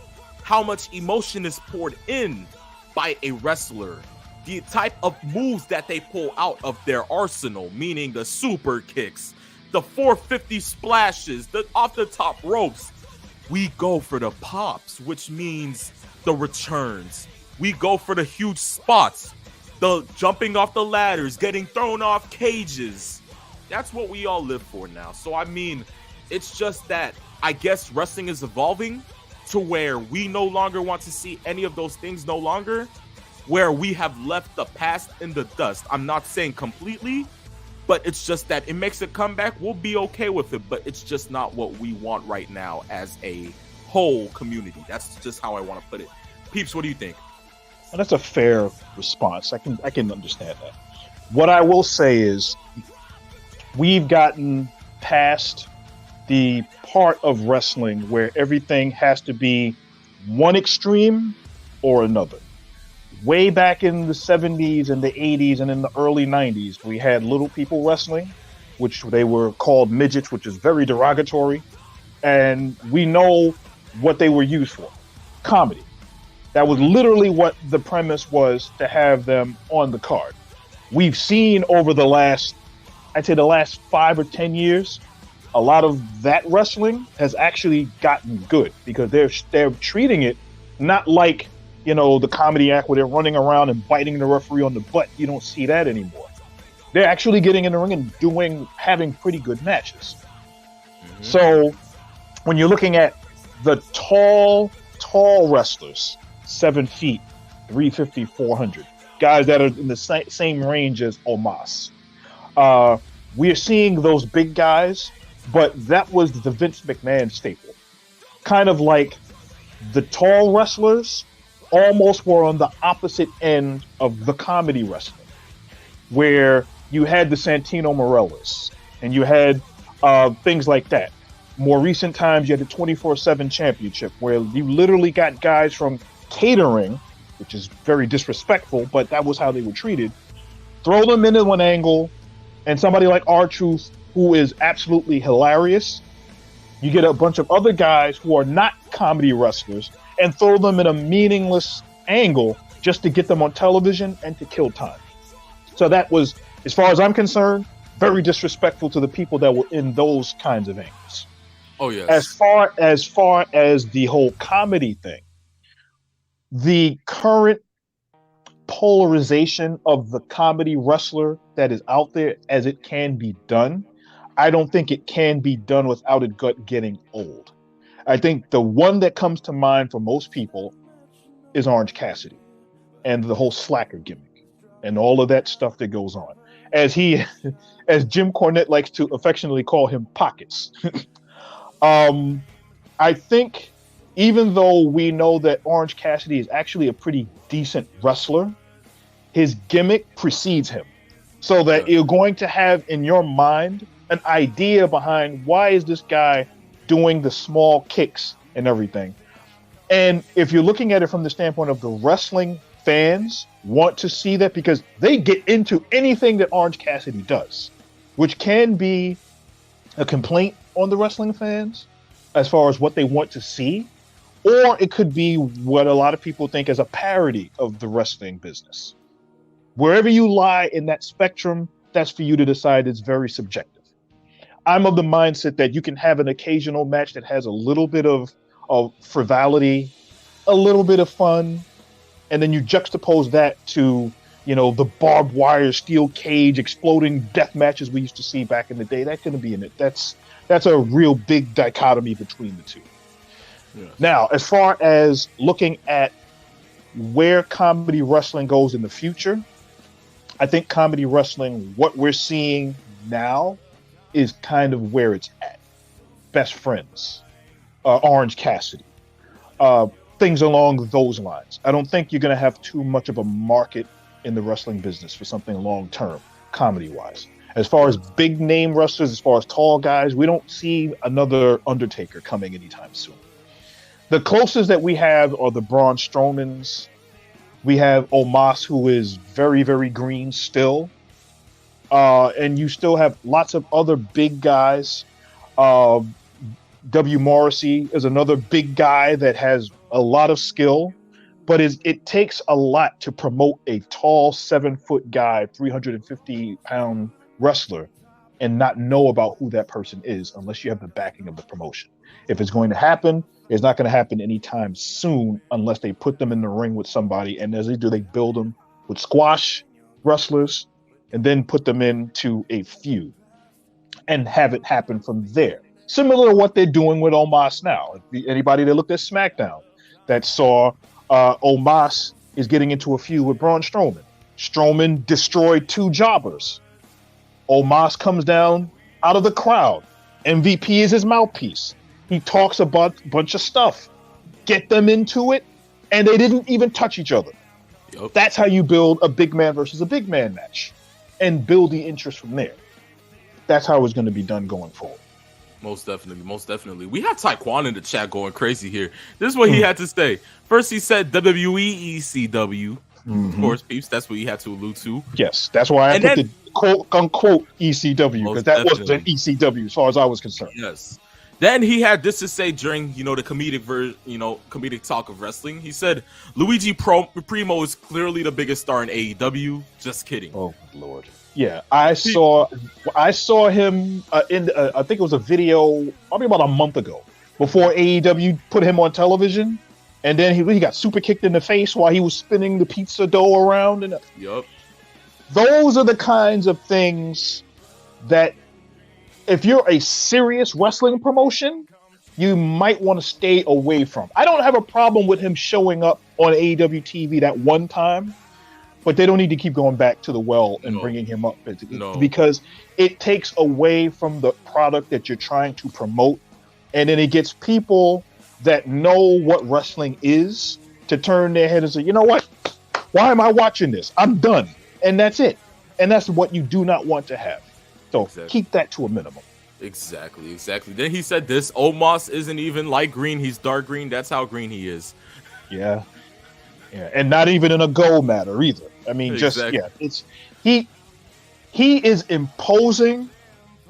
how much emotion is poured in by a wrestler, the type of moves that they pull out of their arsenal, meaning the super kicks, the 450 splashes, the off the top ropes. We go for the pops, which means the returns. We go for the huge spots, the jumping off the ladders, getting thrown off cages. That's what we all live for now. So, I mean, it's just that I guess wrestling is evolving to where we no longer want to see any of those things no longer, where we have left the past in the dust. I'm not saying completely, but it's just that it makes a comeback. We'll be okay with it, but it's just not what we want right now as a whole community. That's just how I want to put it. Peeps, what do you think? Well, that's a fair response. I can understand that. What I will say is we've gotten past the part of wrestling where everything has to be one extreme or another. Way back in the 70s and the 80s and in the early 90s, we had little people wrestling, which they were called midgets, which is very derogatory. And we know what they were used for: comedy. That was literally what the premise was, to have them on the card. We've seen over the last 5 or 10 years, a lot of that wrestling has actually gotten good, because they're treating it not like, the comedy act where they're running around and biting the referee on the butt. You don't see that anymore. They're actually getting in the ring and having pretty good matches. Mm-hmm. So when you're looking at the tall wrestlers, 7 feet, 350, 400, guys that are in the same range as Omos, we are seeing those big guys, but that was the Vince McMahon staple. Kind of like the tall wrestlers almost were on the opposite end of the comedy wrestling, where you had the Santino Morellas and you had things like that. More recent times, you had the 24/7 championship, where you literally got guys from catering, which is very disrespectful, but that was how they were treated. Throw them into one angle, and somebody like R-Truth, who is absolutely hilarious. You get a bunch of other guys who are not comedy wrestlers and throw them in a meaningless angle just to get them on television and to kill time. So that was, as far as I'm concerned, very disrespectful to the people that were in those kinds of angles. Oh, yes. As far as the whole comedy thing, the current polarization of the comedy wrestler that is out there, as it can be done, I don't think it can be done without it getting old. I think the one that comes to mind for most people is Orange Cassidy and the whole slacker gimmick and all of that stuff that goes on. As Jim Cornette likes to affectionately call him, Pockets. I think, even though we know that Orange Cassidy is actually a pretty decent wrestler, his gimmick precedes him. So that you're going to have in your mind an idea behind, why is this guy doing the small kicks and everything? And if you're looking at it from the standpoint of the wrestling fans want to see that, because they get into anything that Orange Cassidy does, which can be a complaint on the wrestling fans as far as what they want to see, or it could be what a lot of people think is a parody of the wrestling business. Wherever you lie in that spectrum, that's for you to decide. It's very subjective. I'm of the mindset that you can have an occasional match that has a little bit of frivolity, a little bit of fun, and then you juxtapose that to, the barbed wire, steel cage, exploding death matches we used to see back in the day. That's going to be in it. That's a real big dichotomy between the two. Yes. Now, as far as looking at where comedy wrestling goes in the future, I think comedy wrestling, what we're seeing now, is kind of where it's at. Best Friends, Orange Cassidy, things along those lines. I don't think you're going to have too much of a market in the wrestling business for something long-term, comedy-wise. As far as big name wrestlers, as far as tall guys, we don't see another Undertaker coming anytime soon. The closest that we have are the Braun Strowmans. We have Omos, who is very, very green still. And you still have lots of other big guys. W. Morrissey is another big guy that has a lot of skill, but it takes a lot to promote a tall 7-foot guy, 350-pound wrestler, and not know about who that person is unless you have the backing of the promotion. If it's going to happen, it's not going to happen anytime soon unless they put them in the ring with somebody. And as they do, they build them with squash wrestlers and then put them into a feud and have it happen from there. Similar to what they're doing with Omos now. Anybody that looked at SmackDown that saw Omos is getting into a feud with Braun Strowman. Strowman destroyed 2 jobbers. Omos comes down out of the crowd. MVP is his mouthpiece. He talks about a bunch of stuff. Get them into it, and they didn't even touch each other. Yep. That's how you build a big man versus a big man match and build the interest from there. That's how it's going to be done going forward. Most definitely, most definitely. We have Taekwon in the chat going crazy here. This is what he had to say. First, he said WWE ECW. Of course, peeps. That's what he had to allude to. Yes, that's why I put the quote unquote ECW, because that wasn't an ECW as far as I was concerned. Yes. Then he had this to say during, the comedic comedic talk of wrestling. He said, Luigi Primo is clearly the biggest star in AEW. Just kidding. Oh Lord. Yeah, I saw him in I think it was a video probably about a month ago before AEW put him on television, and then he got super kicked in the face while he was spinning the pizza dough around. And yep, those are the kinds of things that, if you're a serious wrestling promotion, you might want to stay away from. I don't have a problem with him showing up on AEW TV that one time, but they don't need to keep going back to the well and bringing him up because it takes away from the product that you're trying to promote. And then it gets people that know what wrestling is to turn their head and say, you know what? Why am I watching this? I'm done. And that's it. And that's what you do not want to have. So keep that to a minimum. Exactly. Then he said this, Omos isn't even light green. He's dark green. That's how green he is. Yeah. Yeah, and not even in a gold matter either. I mean, it's he is imposing.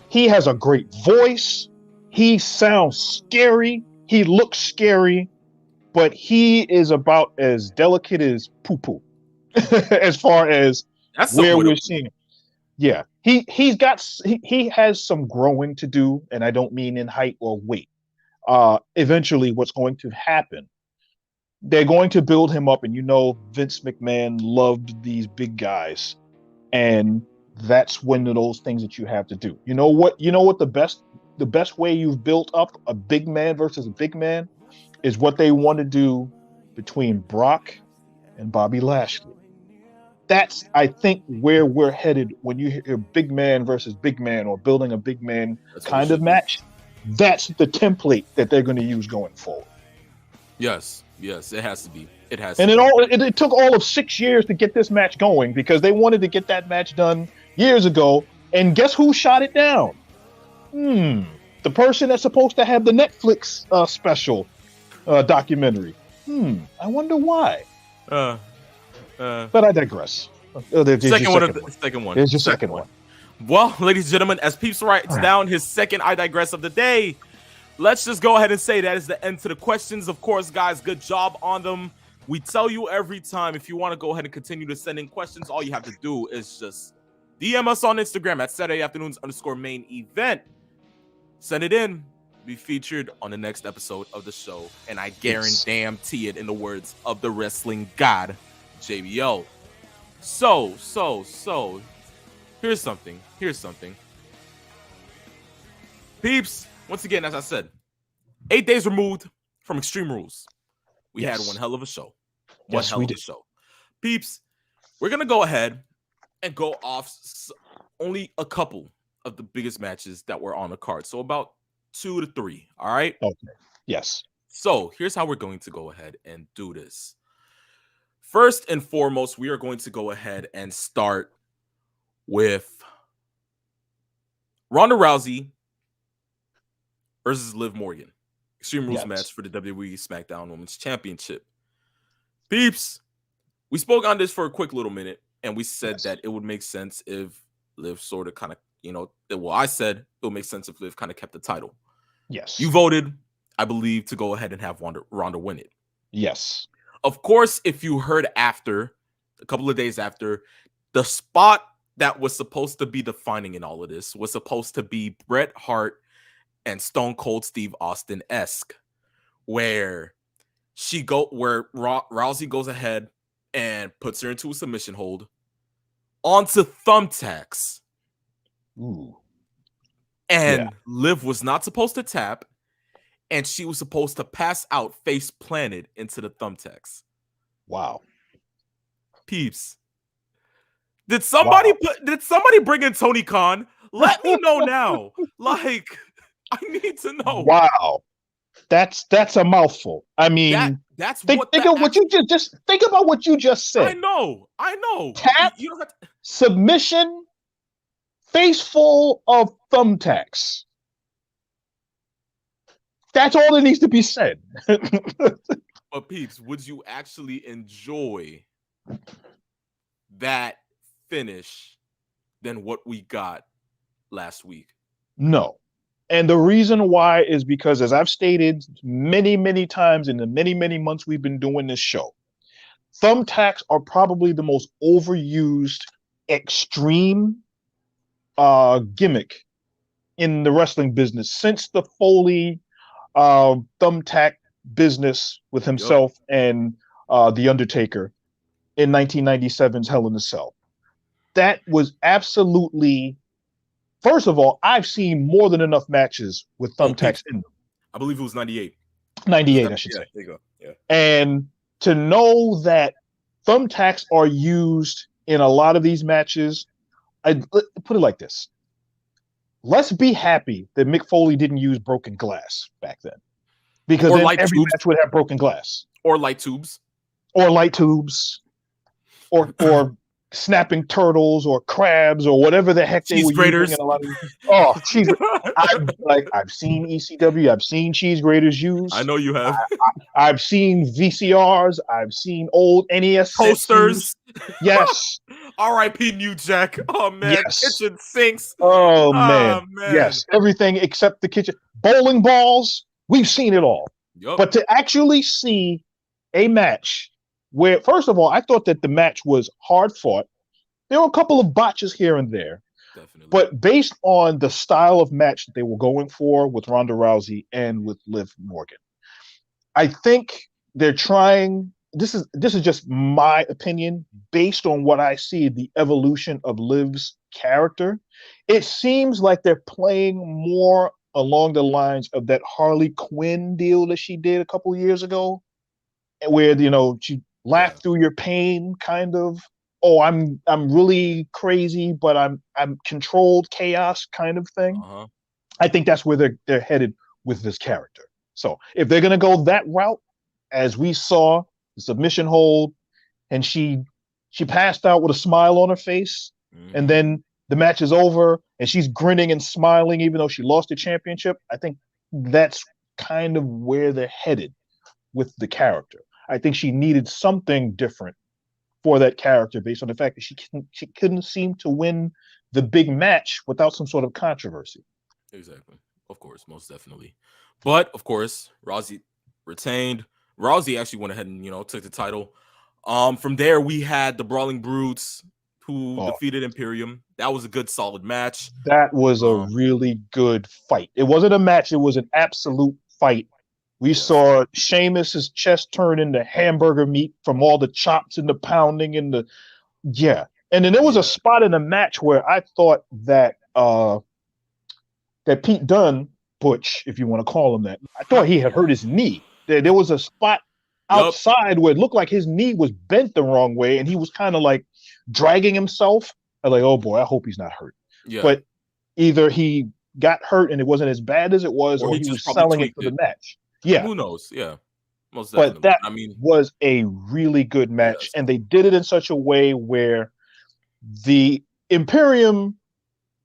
He has a great voice. He sounds scary. He looks scary, but he is about as delicate as poo-poo as far as where we're seeing him. Yeah, he has some growing to do, and I don't mean in height or weight. Eventually, what's going to happen? They're going to build him up, and Vince McMahon loved these big guys, and that's one of those things that you have to do. You know what the best way you've built up a big man versus a big man is what they want to do between Brock and Bobby Lashley. That's, I think, where we're headed when you hear big man versus big man or building a big man kind of match. That's the template that they're going to use going forward. Yes, it has to be. And it took all of 6 years to get this match going because they wanted to get that match done years ago. And guess who shot it down? The person that's supposed to have the Netflix special documentary. I wonder why. But I digress. There's your second one. Well, ladies and gentlemen, as Peeps writes down his second I digress of the day, let's just go ahead and say that is the end to the questions. Of course, guys, good job on them. We tell you every time, if you want to go ahead and continue to send in questions, all you have to do is just DM us on Instagram at Saturday_main event. Send it in. Be featured on the next episode of the show. And I guarantee it, in the words of the wrestling god, JBL. So, here's something. Peeps, once again, as I said, 8 days removed from Extreme Rules. We had one hell of a show. Peeps, we're going to go ahead and go off only a couple of the biggest matches that were on the card. So about 2 to 3, all right? Okay. Yes. So here's how we're going to go ahead and do this. First and foremost, we are going to go ahead and start with Ronda Rousey versus Liv Morgan. Extreme Rules match for the WWE SmackDown Women's Championship. Peeps, we spoke on this for a quick little minute, and we said that it would make sense if Liv sort of kind of, I said it would make sense if Liv kind of kept the title. Yes. You voted, I believe, to go ahead and have Ronda win it. Yes. Of course, if you heard after, a couple of days after, the spot that was supposed to be defining in all of this was supposed to be Bret Hart and Stone Cold Steve Austin-esque, where Rousey goes ahead and puts her into a submission hold onto thumbtacks. Ooh. And Liv was not supposed to tap, and she was supposed to pass out face planted into the thumbtacks. Wow. Peeps. Did somebody bring in Tony Khan? Let me know now. Like, I need to know. Wow. That's a mouthful. I mean, think about what you just said. I know. Tap, you don't have to... submission, face full of thumbtacks. That's all that needs to be said. But peeps, would you actually enjoy that finish than what we got last week? No. And the reason why is because, as I've stated many, many times in the many, many months we've been doing this show, thumbtacks are probably the most overused extreme gimmick in the wrestling business since the Foley thumbtack business with himself and The Undertaker in 1997's Hell in a Cell. That was absolutely, first of all, I've seen more than enough matches with thumbtacks in them. I believe it was 98. 98, I should say. There you go. Yeah. And to know that thumbtacks are used in a lot of these matches, I put it like this. Let's be happy that Mick Foley didn't use broken glass back then. Because then every match would have broken glass. Or light tubes. Or light tubes. Or snapping turtles or crabs or whatever the heck they were using in a lot of cheese. I've seen ECW, I've seen cheese graters used. I know you have. I've seen VCRs, I've seen old NES posters. Yes. R.I.P. New Jack. Oh man, yes. Kitchen sinks. Oh man. Yes, everything except the kitchen. Bowling balls, we've seen it all. Yep. But to actually see a match where, first of all, I thought that the match was hard fought. There were a couple of botches here and there. Definitely. But based on the style of match that they were going for with Ronda Rousey and with Liv Morgan, I think they're trying. This is just my opinion based on what I see, the evolution of Liv's character. It seems like they're playing more along the lines of that Harley Quinn deal that she did a couple of years ago, where she laugh through your pain, kind of. Oh, I'm really crazy, but I'm controlled chaos kind of thing. Uh-huh. I think that's where they're headed with this character. So if they're gonna go that route, as we saw the submission hold, and she passed out with a smile on her face, and then the match is over and she's grinning and smiling even though she lost the championship, I think that's kind of where they're headed with the character. I think she needed something different for that character based on the fact that she couldn't seem to win the big match without some sort of controversy. Exactly. Of course, most definitely. But of course, Rousey retained. Rousey actually went ahead and, took the title. From there, we had the Brawling Brutes who defeated Imperium. That was a good, solid match. That was a really good fight. It wasn't a match. It was an absolute fight. We saw Sheamus's chest turn into hamburger meat from all the chops and the pounding and the And then there was a spot in the match where I thought that that Pete Dunne, Butch, if you want to call him that, I thought he had hurt his knee. There was a spot outside where it looked like his knee was bent the wrong way, and he was kind of like dragging himself. I'm like, oh boy, I hope he's not hurt. Yeah. But either he got hurt and it wasn't as bad as it was, or he was selling it for the match. Yeah. Who knows? Yeah. Most definitely. But that was a really good match. And they did it in such a way where the Imperium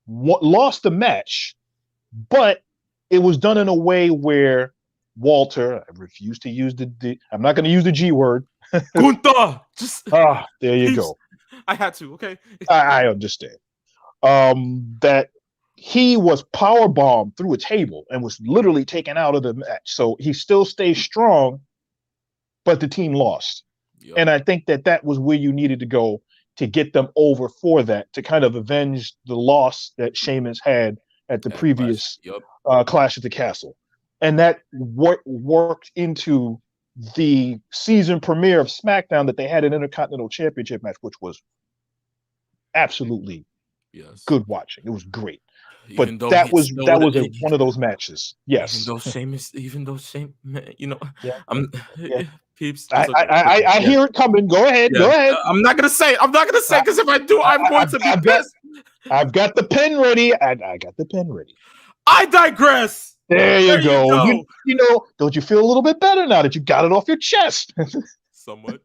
lost the match, but it was done in a way where Walter, I refuse to use I'm not going to use the G word. Gunther! There you go. I had to, okay. I understand. That he was powerbombed through a table and was literally taken out of the match. So he still stays strong, but the team lost. Yep. And I think that was where you needed to go to get them over for that, to kind of avenge the loss that Sheamus had at the previous Clash at the Castle. And that worked into the season premiere of SmackDown, that they had an Intercontinental Championship match, which was absolutely good watching. It was great. But that was one of those matches. Yes. Even though Sheamus, peeps. I hear it coming. Go ahead. Go ahead. I'm not gonna say because if I do, I'm going to be pissed. I've got the pen ready. I got the pen ready. I digress. There you go. Don't you feel a little bit better now that you got it off your chest? Somewhat.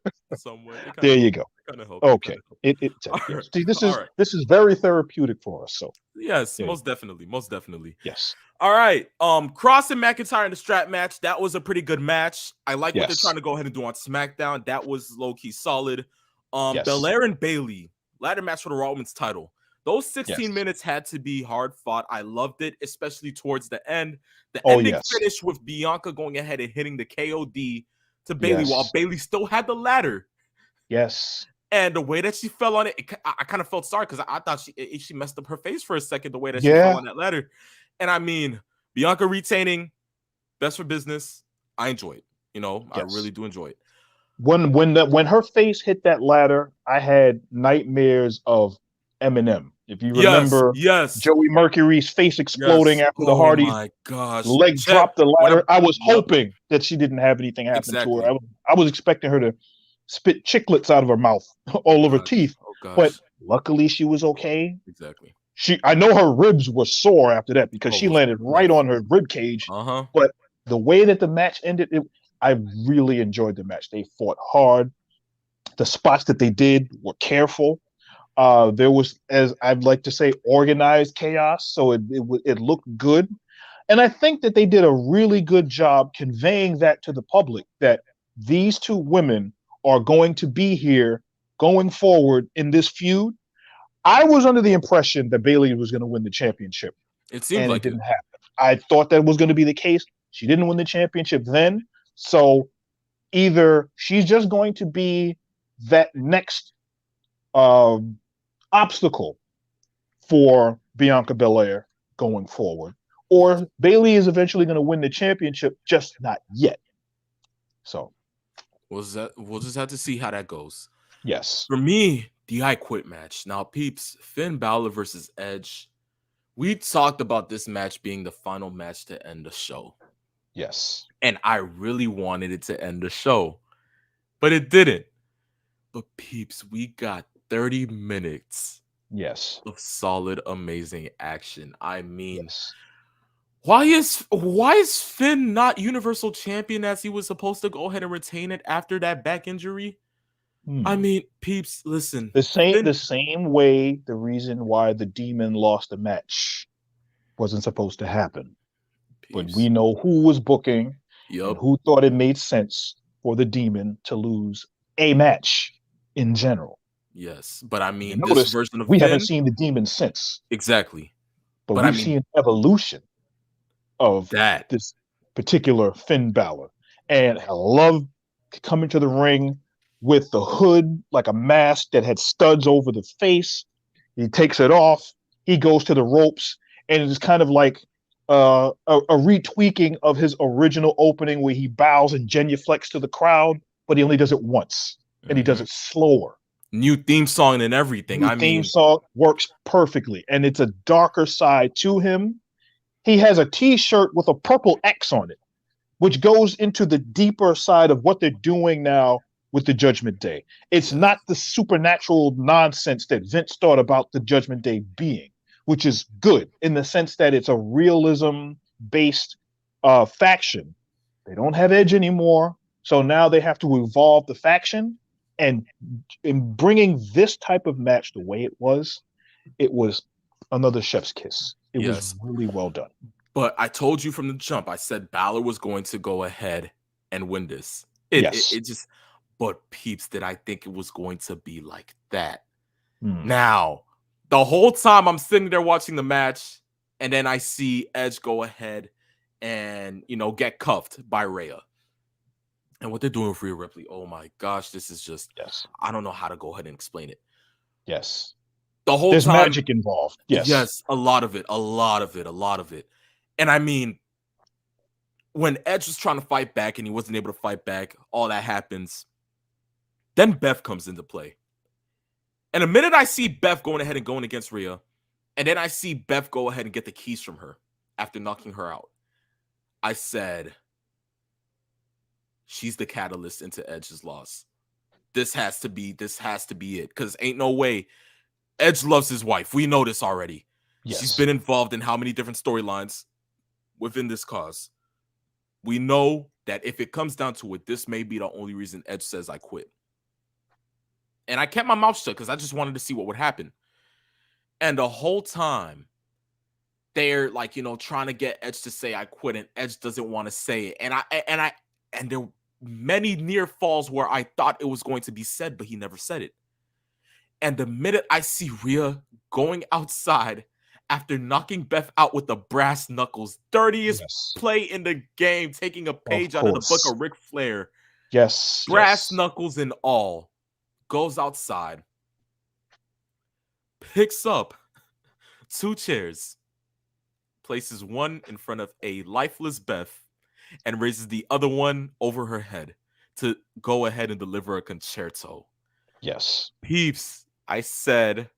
There you go. kind of help. It kind Okay. of help. It All yes. right. See, this All is right. this is very therapeutic for us. So Yes, yeah, most definitely. Most definitely. yes, All right. Cross and McIntyre in the strap match. That was a pretty good match. I like what they're yes, trying to go ahead and do on SmackDown. That was low-key solid. yes, Belair and Bailey, ladder match for the Raw Women's title. Those 16 yes. minutes had to be hard fought. I loved it, especially towards the end. The Oh ending yes, finish with Bianca going ahead and hitting the KOD to Bailey while yes, Bailey still had the ladder. yes. And the way that she fell on it, I kind of felt sorry because I thought she messed up her face for a second, the way that she fell Yeah. on that ladder. And I mean, Bianca retaining, best for business. I enjoy it. I Yes. really do enjoy it. When her face hit that ladder, I had nightmares of Eminem. If you Yes, remember yes, Joey Mercury's face exploding yes. after the Oh Hardys my gosh. leg Chet, dropped the when ladder, I was yep, hoping that she didn't have anything happen to her. exactly. I was expecting her to spit chiclets out of her mouth, Oh all of her gosh. teeth. Oh But gosh. luckily, she was okay. Exactly. I know her ribs were sore after that because Oh, she it was landed right rough. on her rib cage. Uh-huh. But the way that the match ended, I really enjoyed the match. They fought hard. The spots that they did were careful. There was, as I'd like to say, organized chaos, so it looked good. And I think that they did a really good job conveying that to the public that these two women are going to be here going forward in this feud. I was under the impression that Bailey was going to win the championship, It seemed and it like it. didn't happen. I thought that was going to be the case. She didn't win the championship then. So either she's just going to be that next um, obstacle for Bianca Belair going forward, Yes. or Bailey is eventually going to win the championship, just not yet. So, We'll just have to see how that goes. yes, For me, the I Quit match. Now, peeps, Finn Balor versus Edge. We talked about this match being the final match to end the show. yes, And I really wanted it to end the show, but it didn't. But peeps, we got 30 minutes yes, of solid, amazing action. I mean, yes. why is Finn not Universal Champion as he was supposed to go ahead and retain it after that back injury? I Hmm. mean, peeps, listen. The Finn, same way the reason why the demon lost the match wasn't supposed to happen. But we peeps. know who was booking and Yup. who thought it made sense for the demon to lose a match in general. Yes. But I You mean, this notice version of we haven't Finn, seen the demon since, exactly. but But I we've mean, seen evolution of that. this particular Finn Balor. And I love coming to the ring with the hood, like a mask that had studs over the face. He takes it off. He goes to the ropes, and it's kind of like a retweaking of his original opening where he bows and genuflects to the crowd, but he only does it once, and he does Mhm. it slower. New theme song and everything. New I theme mean, song works perfectly, and it's a darker side to him. He has a T-shirt with a purple X on it, which goes into the deeper side of what they're doing now with the Judgment Day. It's yes. not the supernatural nonsense that Vince thought about the Judgment Day being, which is good in the sense that it's a realism based faction. They don't have Edge anymore, so now they have to evolve the faction. And in bringing this type of match the way it was another chef's kiss. It was Yes. really well done. But I told you from the jump, I said Balor was going to go ahead and win this. It Yes. just, but peeps, did I think it was going to be like that? Hmm. Now, the whole time I'm sitting there watching the match, and then I see Edge go ahead and, get cuffed by Rhea. And what they're doing with Rhea Ripley, oh my gosh, this is just, Yes. I don't know how to go ahead and explain it. Yes. The whole There's time, magic involved. Yes. yes, a lot of it, a lot of it, a lot of it. And I mean, when Edge was trying to fight back and he wasn't able to fight back, all that happens. Then Beth comes into play. And the minute I see Beth going ahead and going against Rhea, and then I see Beth go ahead and get the keys from her after knocking her out, I said, she's the catalyst into Edge's loss. This has to be it. Because ain't no way. Edge loves his wife. We know this already. She's Yes. been involved in how many different storylines within this cause. We know that if it comes down to it, this may be the only reason Edge says I quit. And I kept my mouth shut because I just wanted to see what would happen. And the whole time, they're like, trying to get Edge to say I quit, and Edge doesn't want to say it. And there were many near falls where I thought it was going to be said, but he never said it. And the minute I see Rhea going outside after knocking Beth out with the brass knuckles, dirtiest play in the game, taking a page out of the book of Ric Flair. Yes. Brass knuckles and all. Goes outside. Picks up 2 chairs. Places one in front of a lifeless Beth and raises the other one over her head to go ahead and deliver a concerto. Yes. Peeps, I said,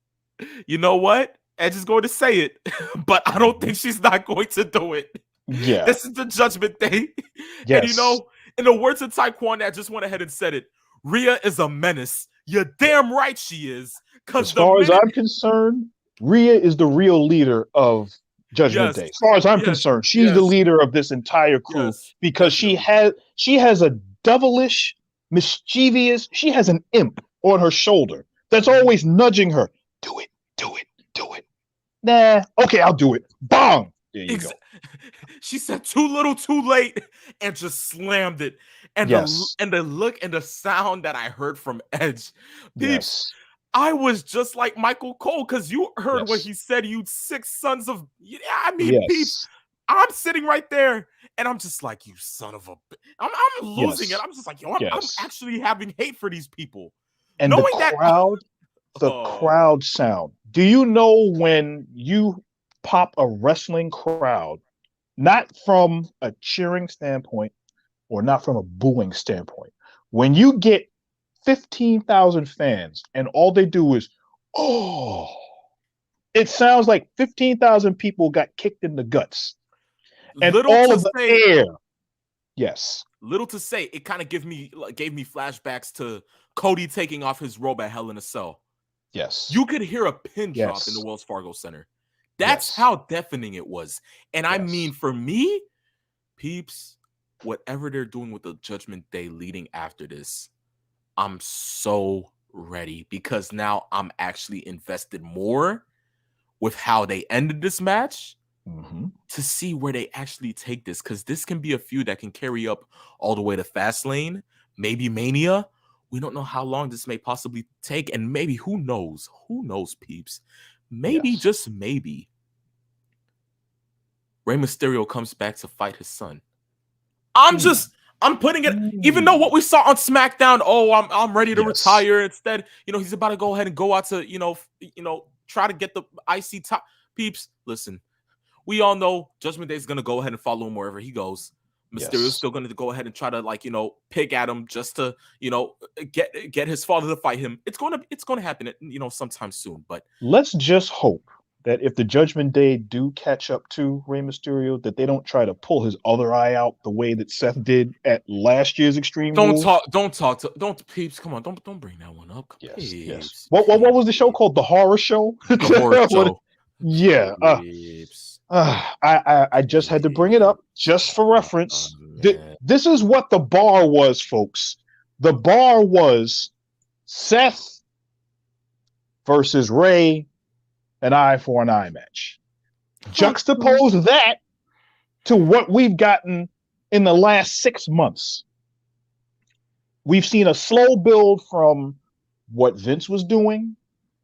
you know what? Edge is going to say it, but I don't think she's not going to do it. Yeah. This is the Judgment Day. Yes. And in the words of Taekwon, I just went ahead and said it. Rhea is a menace. You're damn right she is. As far as I'm concerned, Rhea is the real leader of Judgment Day. As far as I'm concerned, she's the leader of this entire crew because she has a devilish, mischievous, she has an imp on her shoulder that's always nudging her. Do it. Nah, okay, I'll do it. Bong. There you go. She said too little, too late, and just slammed it. And the look and the sound that I heard from Edge, peeps, I was just like Michael Cole, because you heard what he said. You 6 sons of, peeps. I'm sitting right there, and I'm just like, you son of a. I'm losing it. I'm just like, I'm actually having hate for these people. And knowing the crowd sound. Do you know when you pop a wrestling crowd, not from a cheering standpoint or not from a booing standpoint, when you get 15,000 fans and all they do is, it sounds like 15,000 people got kicked in the guts. And all of the air. Yes. Little to say, it kind of gave me flashbacks to Cody taking off his robe at Hell in a Cell. Yes. You could hear a pin drop in the Wells Fargo Center. That's how deafening it was. And I mean, for me, peeps, whatever they're doing with the Judgment Day leading after this, I'm so ready because now I'm actually invested more with how they ended this match to see where they actually take this, because this can be a feud that can carry up all the way to Fastlane, maybe Mania. We don't know how long this may possibly take, and maybe who knows, peeps, maybe just maybe Rey Mysterio comes back to fight his son. I'm putting it, even though what we saw on SmackDown, I'm ready to retire. Instead, he's about to go ahead and go out to, try to get the IC top. Peeps, listen, we all know Judgment Day is going to go ahead and follow him wherever he goes. Mysterio's still going to go ahead and try to pick at him just to, get his father to fight him. It's going to happen, sometime soon. But let's just hope that if the Judgment Day do catch up to Rey Mysterio, that they don't try to pull his other eye out the way that Seth did at last year's Extreme Rules. Don't peeps. Come on, don't bring that one up. Yes. What was the show called? The Horror Show. The Horror Show. Yeah. I just had to bring it up just for reference. This is what the bar was, folks. The bar was Seth versus Rey, an eye for an eye match. Juxtapose that to what we've gotten in the last 6 months. We've seen a slow build from what Vince was doing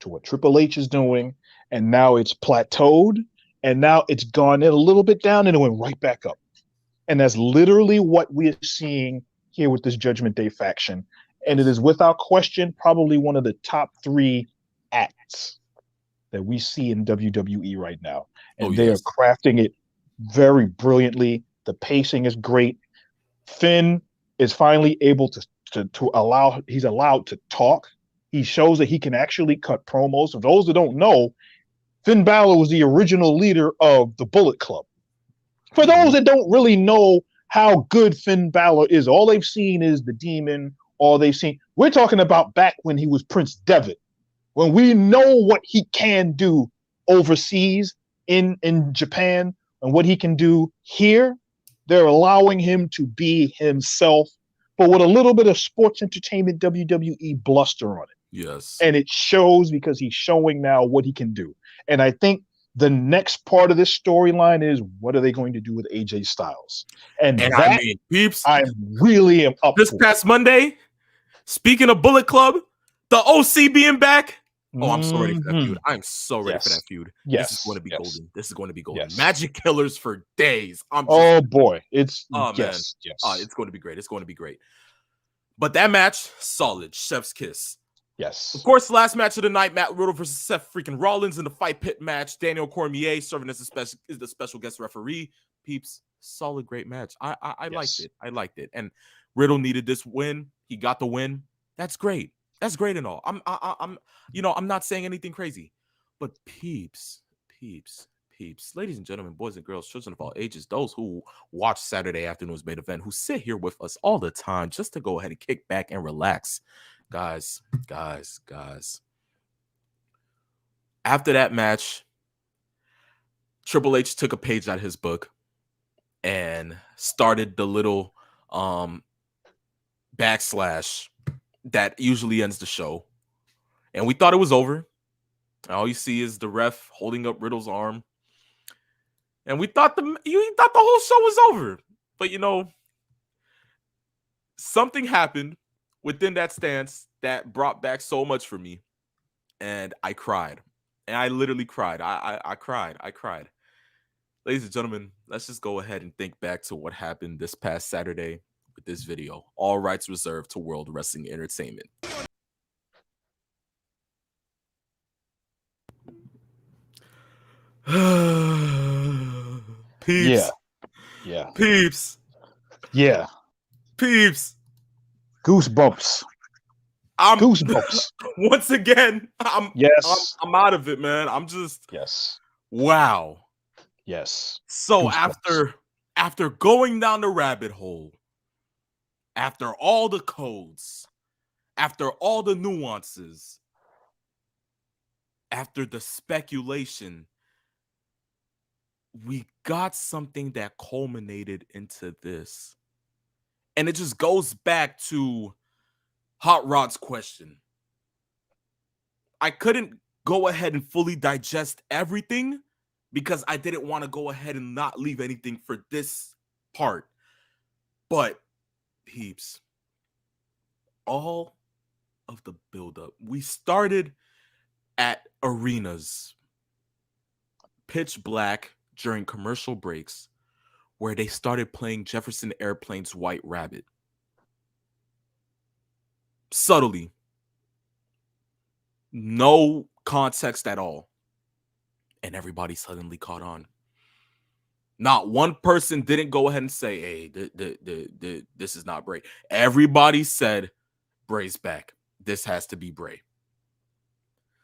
to what Triple H is doing, and now it's plateaued, and now it's gone in a little bit down and it went right back up. And that's literally what we're seeing here with this Judgment Day faction. And it is without question probably one of the top 3 acts that we see in WWE right now. And they are crafting it very brilliantly. The pacing is great. Finn is finally able he's allowed to talk. He shows that he can actually cut promos. For those that don't know, Finn Balor was the original leader of the Bullet Club. For those that don't really know how good Finn Balor is, all they've seen is the Demon, we're talking about back when he was Prince Devitt, when we know what he can do overseas in Japan and what he can do here. They're allowing him to be himself, but with a little bit of sports entertainment WWE bluster on it. Yes. And it shows because he's showing now what he can do. And I think the next part of this storyline is what are they going to do with AJ Styles? And And I that mean, peeps, I really am up this for. past Monday, speaking of Bullet Club, the OC being back. Oh, I'm so ready for that Mhm. feud. I'm so ready for Yes. that feud. This is Yes. going to be Yes. golden. This is going to be golden. Yes. Magic killers for days. I'm just, Oh boy. It's oh man, yes. Yes. it's going to be great. It's going to be great. But that match, solid. Chef's kiss. Yes. Of course, last match of the night, Matt Riddle versus Seth freaking Rollins in the fight pit match. Daniel Cormier serving as the special guest referee. Peeps, solid, great match. I liked it. I liked it. And Riddle needed this win. He got the win. That's great. That's great and all. I'm not saying anything crazy, but peeps, ladies and gentlemen, boys and girls, children of all ages, those who watch Saturday afternoon's main event, who sit here with us all the time just to go ahead and kick back and relax. Guys. After that match, Triple H took a page out of his book and started the little backslash that usually ends the show. And we thought it was over. All you see is the ref holding up Riddle's arm. And we thought the whole show was over. But something happened within that stance that brought back so much for me. And I cried. And I literally cried. I cried. Ladies and gentlemen, let's just go ahead and think back to what happened this past Saturday with this video. All rights reserved to World Wrestling Entertainment. Peeps. Yeah. Peeps. Yeah. Peeps. Goosebumps. Goosebumps. Once again, I'm out of it, man. I'm just wow. Yes. So after going down the rabbit hole, after all the codes, after all the nuances, after the speculation, we got something that culminated into this. And it just goes back to Hot Rod's question. I couldn't go ahead and fully digest everything because I didn't want to go ahead and not leave anything for this part. But, peeps, all of the buildup. We started at arenas, pitch black during commercial breaks, where they started playing Jefferson Airplane's White Rabbit. Subtly. No context at all. And everybody suddenly caught on. Not one person didn't go ahead and say, hey, this is not Bray. Everybody said, Bray's back. This has to be Bray.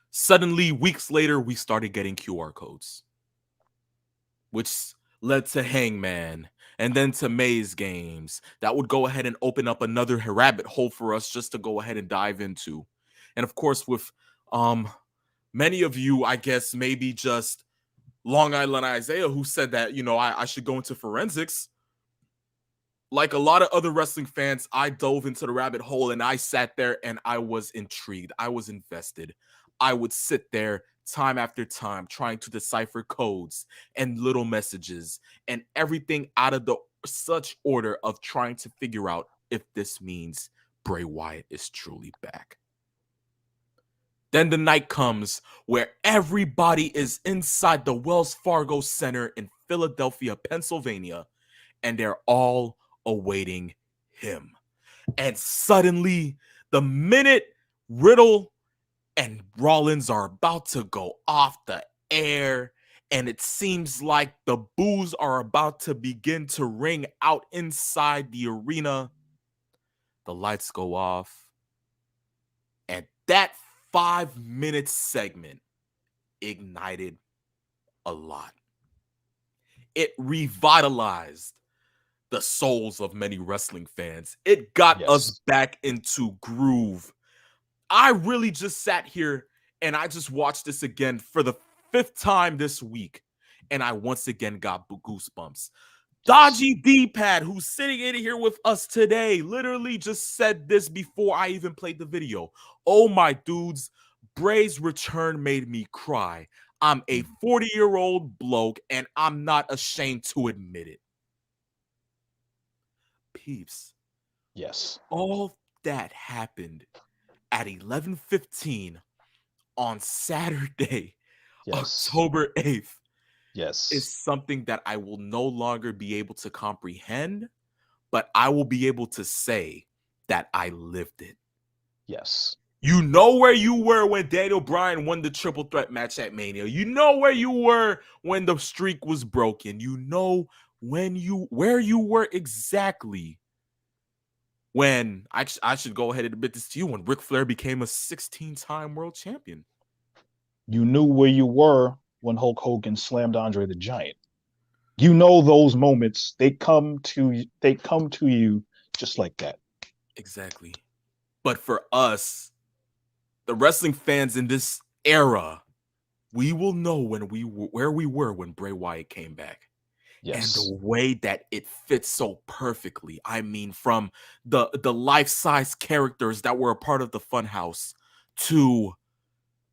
Suddenly, weeks later, we started getting QR codes, which led to Hangman and then to Maze Games. That would go ahead and open up another rabbit hole for us just to go ahead and dive into. And of course, with many of you, I guess, maybe just Long Island Isaiah, who said that, I should go into forensics. Like a lot of other wrestling fans, I dove into the rabbit hole and I sat there and I was intrigued. I was invested. I would sit there time after time trying to decipher codes and little messages and everything out of the such order of trying to figure out if this means Bray Wyatt is truly back. Then the night comes where everybody is inside the Wells Fargo Center in Philadelphia, Pennsylvania, and they're all awaiting him. And suddenly, the minute Riddle and Rollins are about to go off the air, and it seems like the boos are about to begin to ring out inside the arena, the lights go off, and that 5-minute segment ignited a lot. It revitalized the souls of many wrestling fans. It got us back into groove. I really just sat here and I just watched this again for the 5th time this week, and I once again got goosebumps. Dodgy D-Pad, who's sitting in here with us today, literally just said this before I even played the video. Oh my dudes, Bray's return made me cry. I'm a 40-year-old bloke, and I'm not ashamed to admit it. Peeps. Yes. All that happened at 11:15 on Saturday, Yes. October 8th, Yes. is something that I will no longer be able to comprehend, but I will be able to say that I lived it. Yes. You know where you were when Daniel Bryan won the triple threat match at Mania. You know where you were when the streak was broken. You know where you were exactly when I should go ahead and admit this to you, when Ric Flair became a 16-time world champion. You knew where you were when Hulk Hogan slammed Andre the Giant. You know those moments, they come to you just like that. Exactly. But for us, the wrestling fans in this era, we will know where we were when Bray Wyatt came back. Yes. And the way that it fits so perfectly. I mean, from the life-size characters that were a part of the Funhouse to,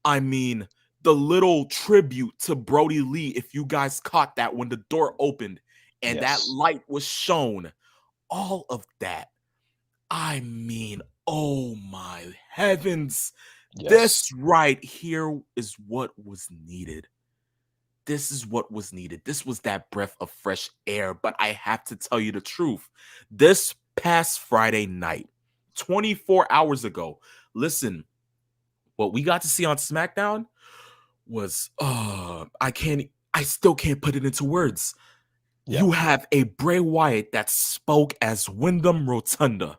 I mean, the little tribute to Brody Lee, if you guys caught that when the door opened and that light was shown, all of that. I mean, oh my heavens. Yes. This right here is what was needed. This is what was needed. This was that breath of fresh air. But I have to tell you the truth. This past Friday night, 24 hours ago, listen, what we got to see on SmackDown was, I still can't put it into words. Yeah. You have a Bray Wyatt that spoke as Wyndham Rotunda.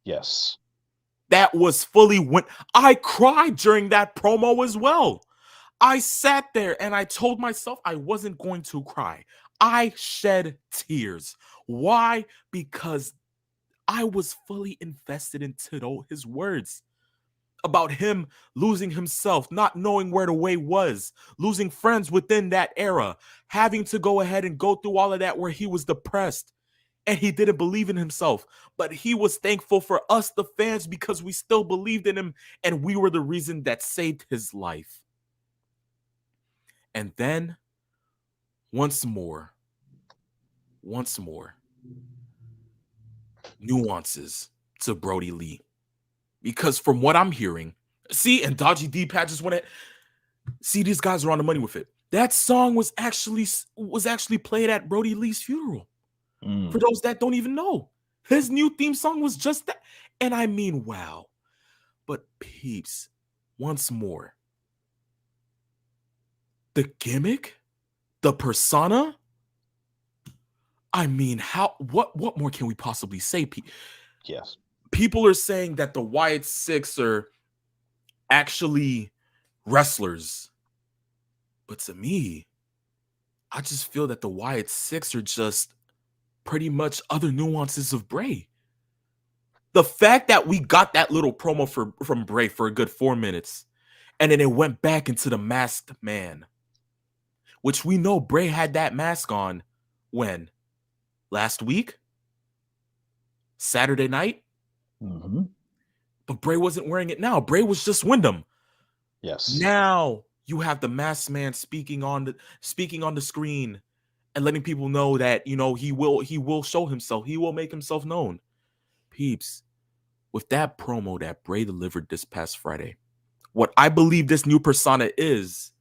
Yes. That was fully I cried during that promo as well. I sat there and I told myself I wasn't going to cry. I shed tears. Why? Because I was fully invested into his words about him losing himself, not knowing where the way was, losing friends within that era, having to go ahead and go through all of that where he was depressed and he didn't believe in himself. But he was thankful for us, the fans, because we still believed in him and we were the reason that saved his life. And then, once more, nuances to Brody Lee. Because from what I'm hearing, see, and Dodgy D-Pad just went it. See, these guys are on the money with it. That song was actually played at Brody Lee's funeral. For those that don't even know, his new theme song was just that. And I mean, wow. But peeps, once more, the gimmick, the persona, I mean, what more can we possibly say? Yes. People are saying that the Wyatt Six are actually wrestlers. But to me, I just feel that the Wyatt Six are just pretty much other nuances of Bray. The fact that we got that little promo from Bray for a good 4 minutes, and then it went back into the Masked Man, which we know Bray had that mask on when? Last week? Saturday night? Mm-hmm. But Bray wasn't wearing it now. Bray was just Wyndham. Yes. Now you have the Masked Man speaking on the screen and letting people know that, you know, he will show himself. He will make himself known. Peeps, with that promo that Bray delivered this past Friday, what I believe this new persona is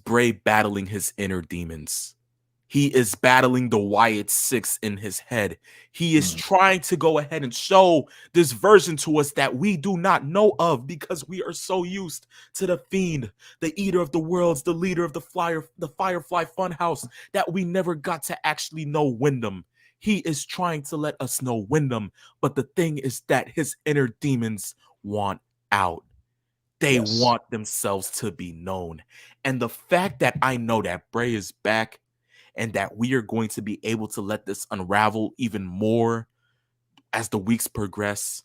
Bray battling his inner demons. He is battling the Wyatt Six in his head. He is trying to go ahead and show this version to us that we do not know of because we are so used to the Fiend, the Eater of the Worlds, the leader of the Firefly Funhouse, that we never got to actually know Wyndham. He is trying to let us know Wyndham, but the thing is that his inner demons want out. They want themselves to be known. And the fact that I know that Bray is back and that we are going to be able to let this unravel even more as the weeks progress,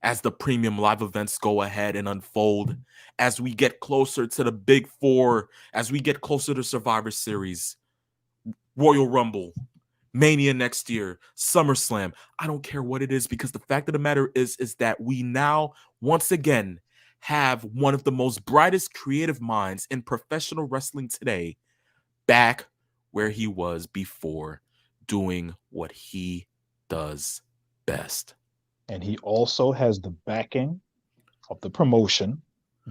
as the premium live events go ahead and unfold, as we get closer to the Big Four, as we get closer to Survivor Series, Royal Rumble, Mania next year, SummerSlam. I don't care what it is, because the fact of the matter is that we now once again have one of the most brightest creative minds in professional wrestling today back where he was before, doing what he does best. And he also has the backing of the promotion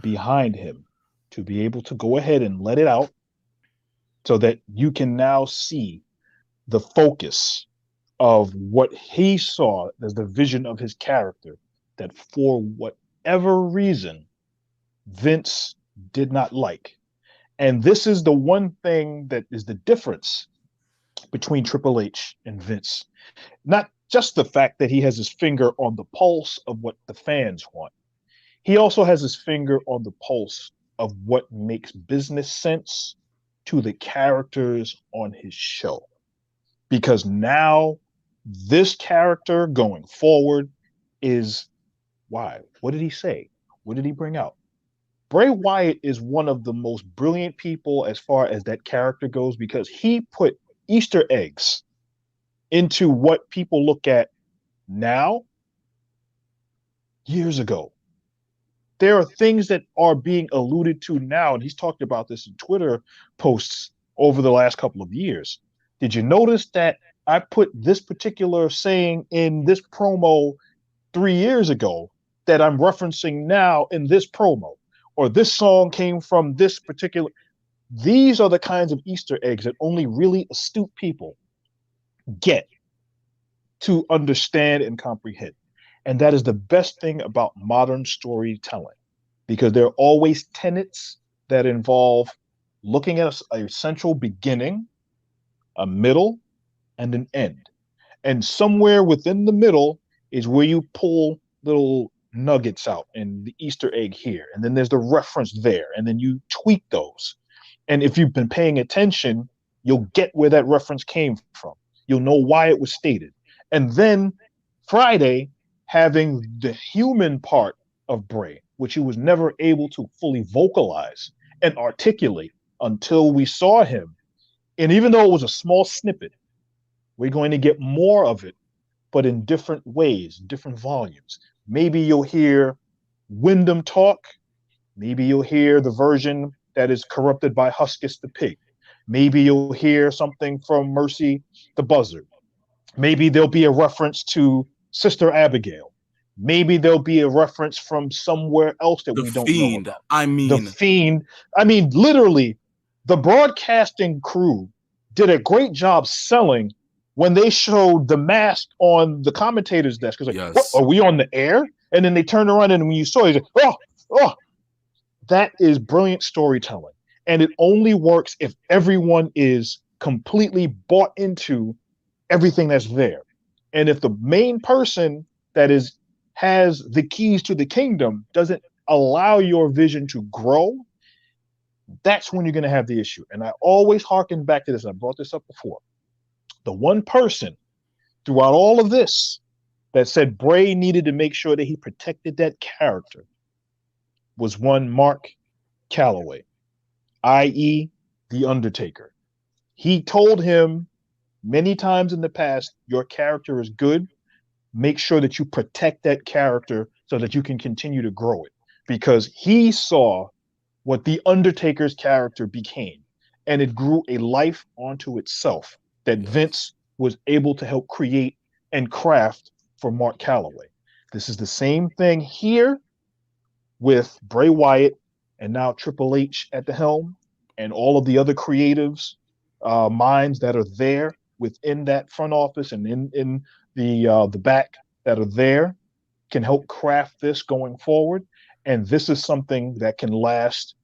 behind him to be able to go ahead and let it out so that you can now see the focus of what he saw as the vision of his character, that for whatever reason, Vince did not like. And this is the one thing that is the difference between Triple H and Vince. Not just the fact that he has his finger on the pulse of what the fans want. He also has his finger on the pulse of what makes business sense to the characters on his show. Because now this character going forward is why? What did he say? What did he bring out? Bray Wyatt is one of the most brilliant people as far as that character goes, because he put Easter eggs into what people look at now years ago. There are things that are being alluded to now, and he's talked about this in Twitter posts over the last couple of years. Did you notice that I put this particular saying in this promo 3 years ago that I'm referencing now in this promo? Or this song came from this particular. These are the kinds of Easter eggs that only really astute people get to understand and comprehend. And that is the best thing about modern storytelling, because there are always tenets that involve looking at a central beginning, a middle, and an end. And somewhere within the middle is where you pull little nuggets out and the Easter egg here. And then there's the reference there. And then you tweak those. And if you've been paying attention, you'll get where that reference came from. You'll know why it was stated. And then Friday, having the human part of Bray, which he was never able to fully vocalize and articulate until we saw him. And even though it was a small snippet, we're going to get more of it, but in different ways, different volumes. Maybe you'll hear Wyndham talk. Maybe you'll hear the version that is corrupted by Huskus the Pig. Maybe you'll hear something from Mercy the Buzzard. Maybe there'll be a reference to Sister Abigail. Maybe there'll be a reference from somewhere else that we don't know about. The Fiend. I mean, literally, the broadcasting crew did a great job selling when they showed the mask on the commentator's desk. It's like, yes. What, are we on the air? And then they turned around, and when you saw it, oh, that is brilliant storytelling. And it only works if everyone is completely bought into everything that's there. And if the main person that has the keys to the kingdom doesn't allow your vision to grow, that's when you're going to have the issue. And I always harken back to this. I brought this up before. The one person throughout all of this that said Bray needed to make sure that he protected that character was one Mark Calaway, i.e. The Undertaker. He told him many times in the past, your character is good. Make sure that you protect that character so that you can continue to grow it. Because he saw what The Undertaker's character became, and it grew a life onto itself that Vince was able to help create and craft for Mark Calaway. This is the same thing here with Bray Wyatt and now Triple H at the helm, and all of the other creatives, minds that are there within that front office and in the back that are there can help craft this going forward. And this is something that can last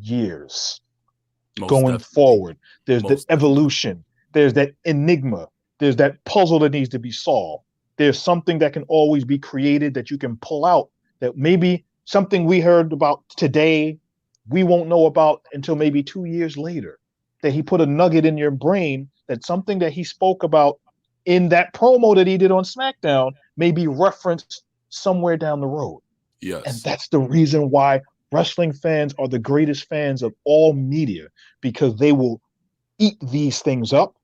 years going forward. There's the evolution. There's that enigma. There's that puzzle that needs to be solved. There's something that can always be created that you can pull out, that maybe something we heard about today, we won't know about until maybe 2 years later, that he put a nugget in your brain, that something that he spoke about in that promo that he did on SmackDown may be referenced somewhere down the road. Yes. And that's the reason why wrestling fans are the greatest fans of all media, because they will eat these things up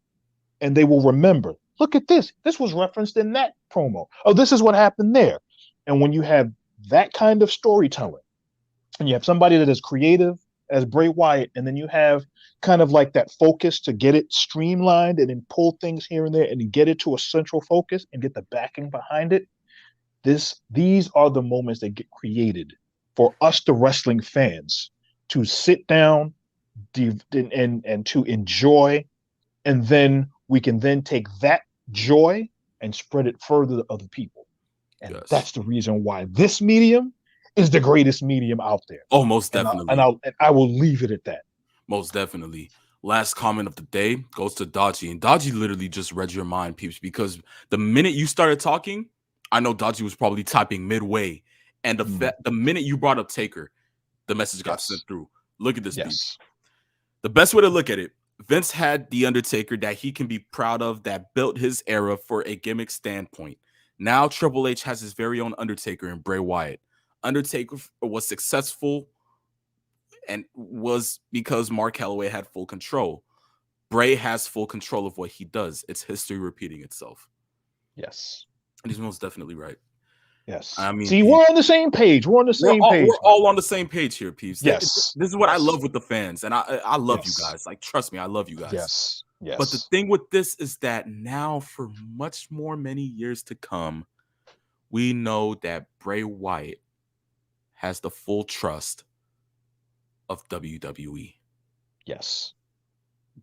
and they will remember, look at this. This was referenced in that promo. Oh, this is what happened there. And when you have that kind of storytelling, and you have somebody that is creative as Bray Wyatt, and then you have kind of like that focus to get it streamlined and then pull things here and there and then get it to a central focus and get the backing behind it. These are the moments that get created for us, the wrestling fans, to sit down and to enjoy, and then we can then take that joy and spread it further to other people. And that's the reason why this medium is the greatest medium out there. Oh, most definitely. And I will leave it at that. Most definitely. Last comment of the day goes to Dodgy. And Dodgy literally just read your mind, peeps, because the minute you started talking, I know Dodgy was probably typing midway. And the minute you brought up Taker, the message got sent through. Look at this, peeps. The best way to look at it, Vince had The Undertaker that he can be proud of, that built his era for a gimmick standpoint. Now Triple H has his very own Undertaker in Bray Wyatt. Undertaker was successful and was because Mark Calloway had full control. Bray has full control of what he does. It's history repeating itself. Yes. And he's most definitely right. Yes. I mean, see, we're on the same page. We're all on the same page here, peeps. Yes. This is what I love with the fans. And I love you guys. Like, trust me, I love you guys. Yes. Yes. But the thing with this is that now for much more many years to come, we know that Bray Wyatt has the full trust of WWE. Yes.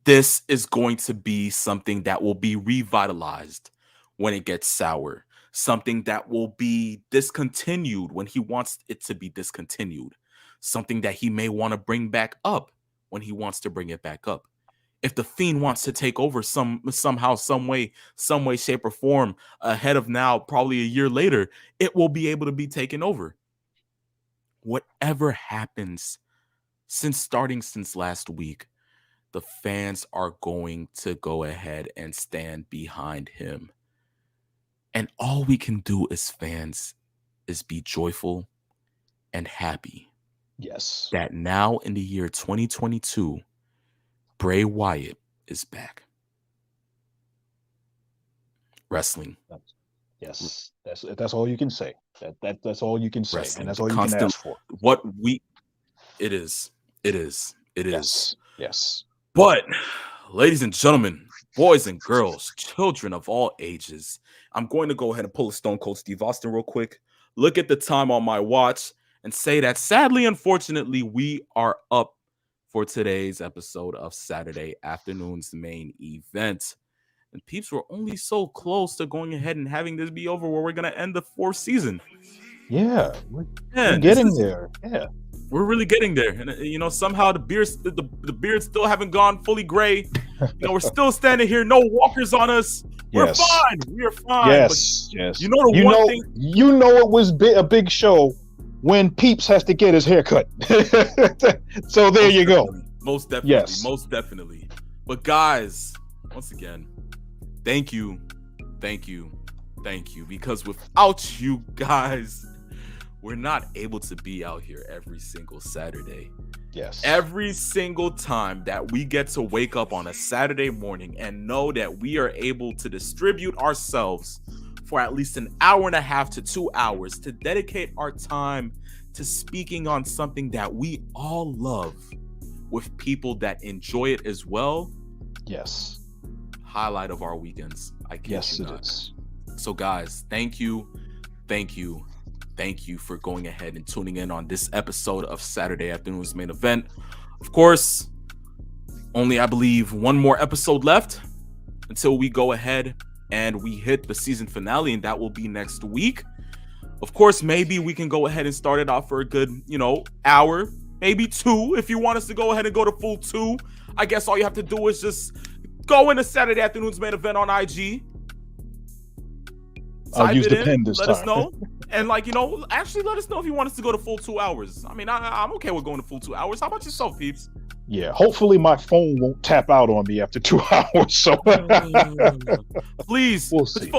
This is going to be something that will be revitalized when it gets sour. Something that will be discontinued when he wants it to be discontinued. Something that he may want to bring back up when he wants to bring it back up. If the Fiend wants to take over somehow, some way, shape, or form ahead of now, probably a year later, it will be able to be taken over. Whatever happens, since last week, the fans are going to go ahead and stand behind him. And all we can do as fans is be joyful and happy. Yes. That now in the year 2022, Bray Wyatt is back. Wrestling. Yes. That's all you can say. That's all you can say. Wrestling. And that's all you can ask for. It is. Yes. But, ladies and gentlemen, boys and girls, children of all ages, I'm going to go ahead and pull a Stone Cold Steve Austin real quick, look at the time on my watch, and say that sadly, unfortunately, we are up for today's episode of Saturday afternoon's main event. And peeps, we're only so close to going ahead and having this be over where we're going to end the 4th season. Yeah, we're getting there. Yeah. We're really getting there. And, somehow the beards still haven't gone fully gray. We're still standing here. No walkers on us. We're fine. We're fine. Yes. You know one thing. You know it was a big show when Peeps has to get his hair cut. So there you go. Most definitely. Yes. Most definitely. But guys, once again, thank you. Because without you guys, we're not able to be out here every single Saturday. Yes. Every single time that we get to wake up on a Saturday morning and know that we are able to distribute ourselves for at least an hour and a half to 2 hours to dedicate our time to speaking on something that we all love with people that enjoy it as well. Yes. Highlight of our weekends. Yes, it is. So guys, thank you for going ahead and tuning in on this episode of Saturday Afternoon's Main Event. Of course, only I believe one more episode left until we go ahead and we hit the season finale, and that will be next week. Of course, maybe we can go ahead and start it off for a good, hour, maybe 2. If you want us to go ahead and go to full 2, I guess all you have to do is just go into Saturday Afternoon's Main Event on IG. I'll use the pen this time. Let us know. And actually let us know if you want us to go to full 2 hours. I mean, I'm okay with going to full 2 hours. How about yourself, peeps? Yeah, hopefully my phone won't tap out on me after 2 hours. So please, we'll see.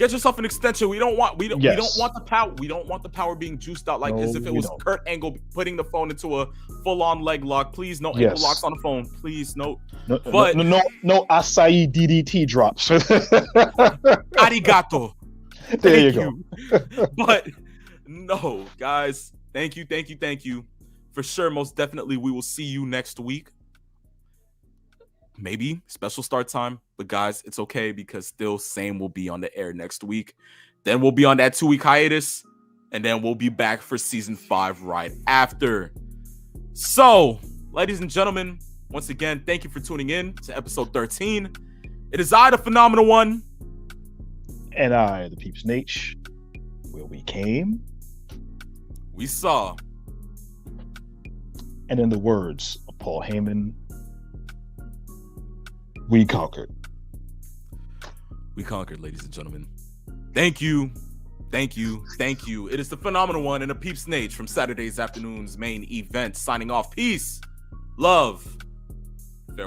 Get yourself an extension. We don't want the power. We don't want the power being juiced out like as if it was Kurt Angle putting the phone into a full-on leg lock. Please, no ankle locks on the phone. Please, no. No acai DDT drops. Arigato. There you go. But no, guys, thank you. For sure, most definitely, we will see you next week. Maybe special start time, but guys, it's okay because still same will be on the air next week. Then we'll be on that 2-week hiatus, and then we'll be back for season 5 right after. So, ladies and gentlemen, once again, thank you for tuning in to episode 13. It is I, the Phenomenal One. And I, the Peeps Nate, where we came, we saw. And in the words of Paul Heyman, we conquered. We conquered, ladies and gentlemen. Thank you. It is the Phenomenal One and the Peeps Nate from Saturday's afternoon's main event signing off. Peace, love,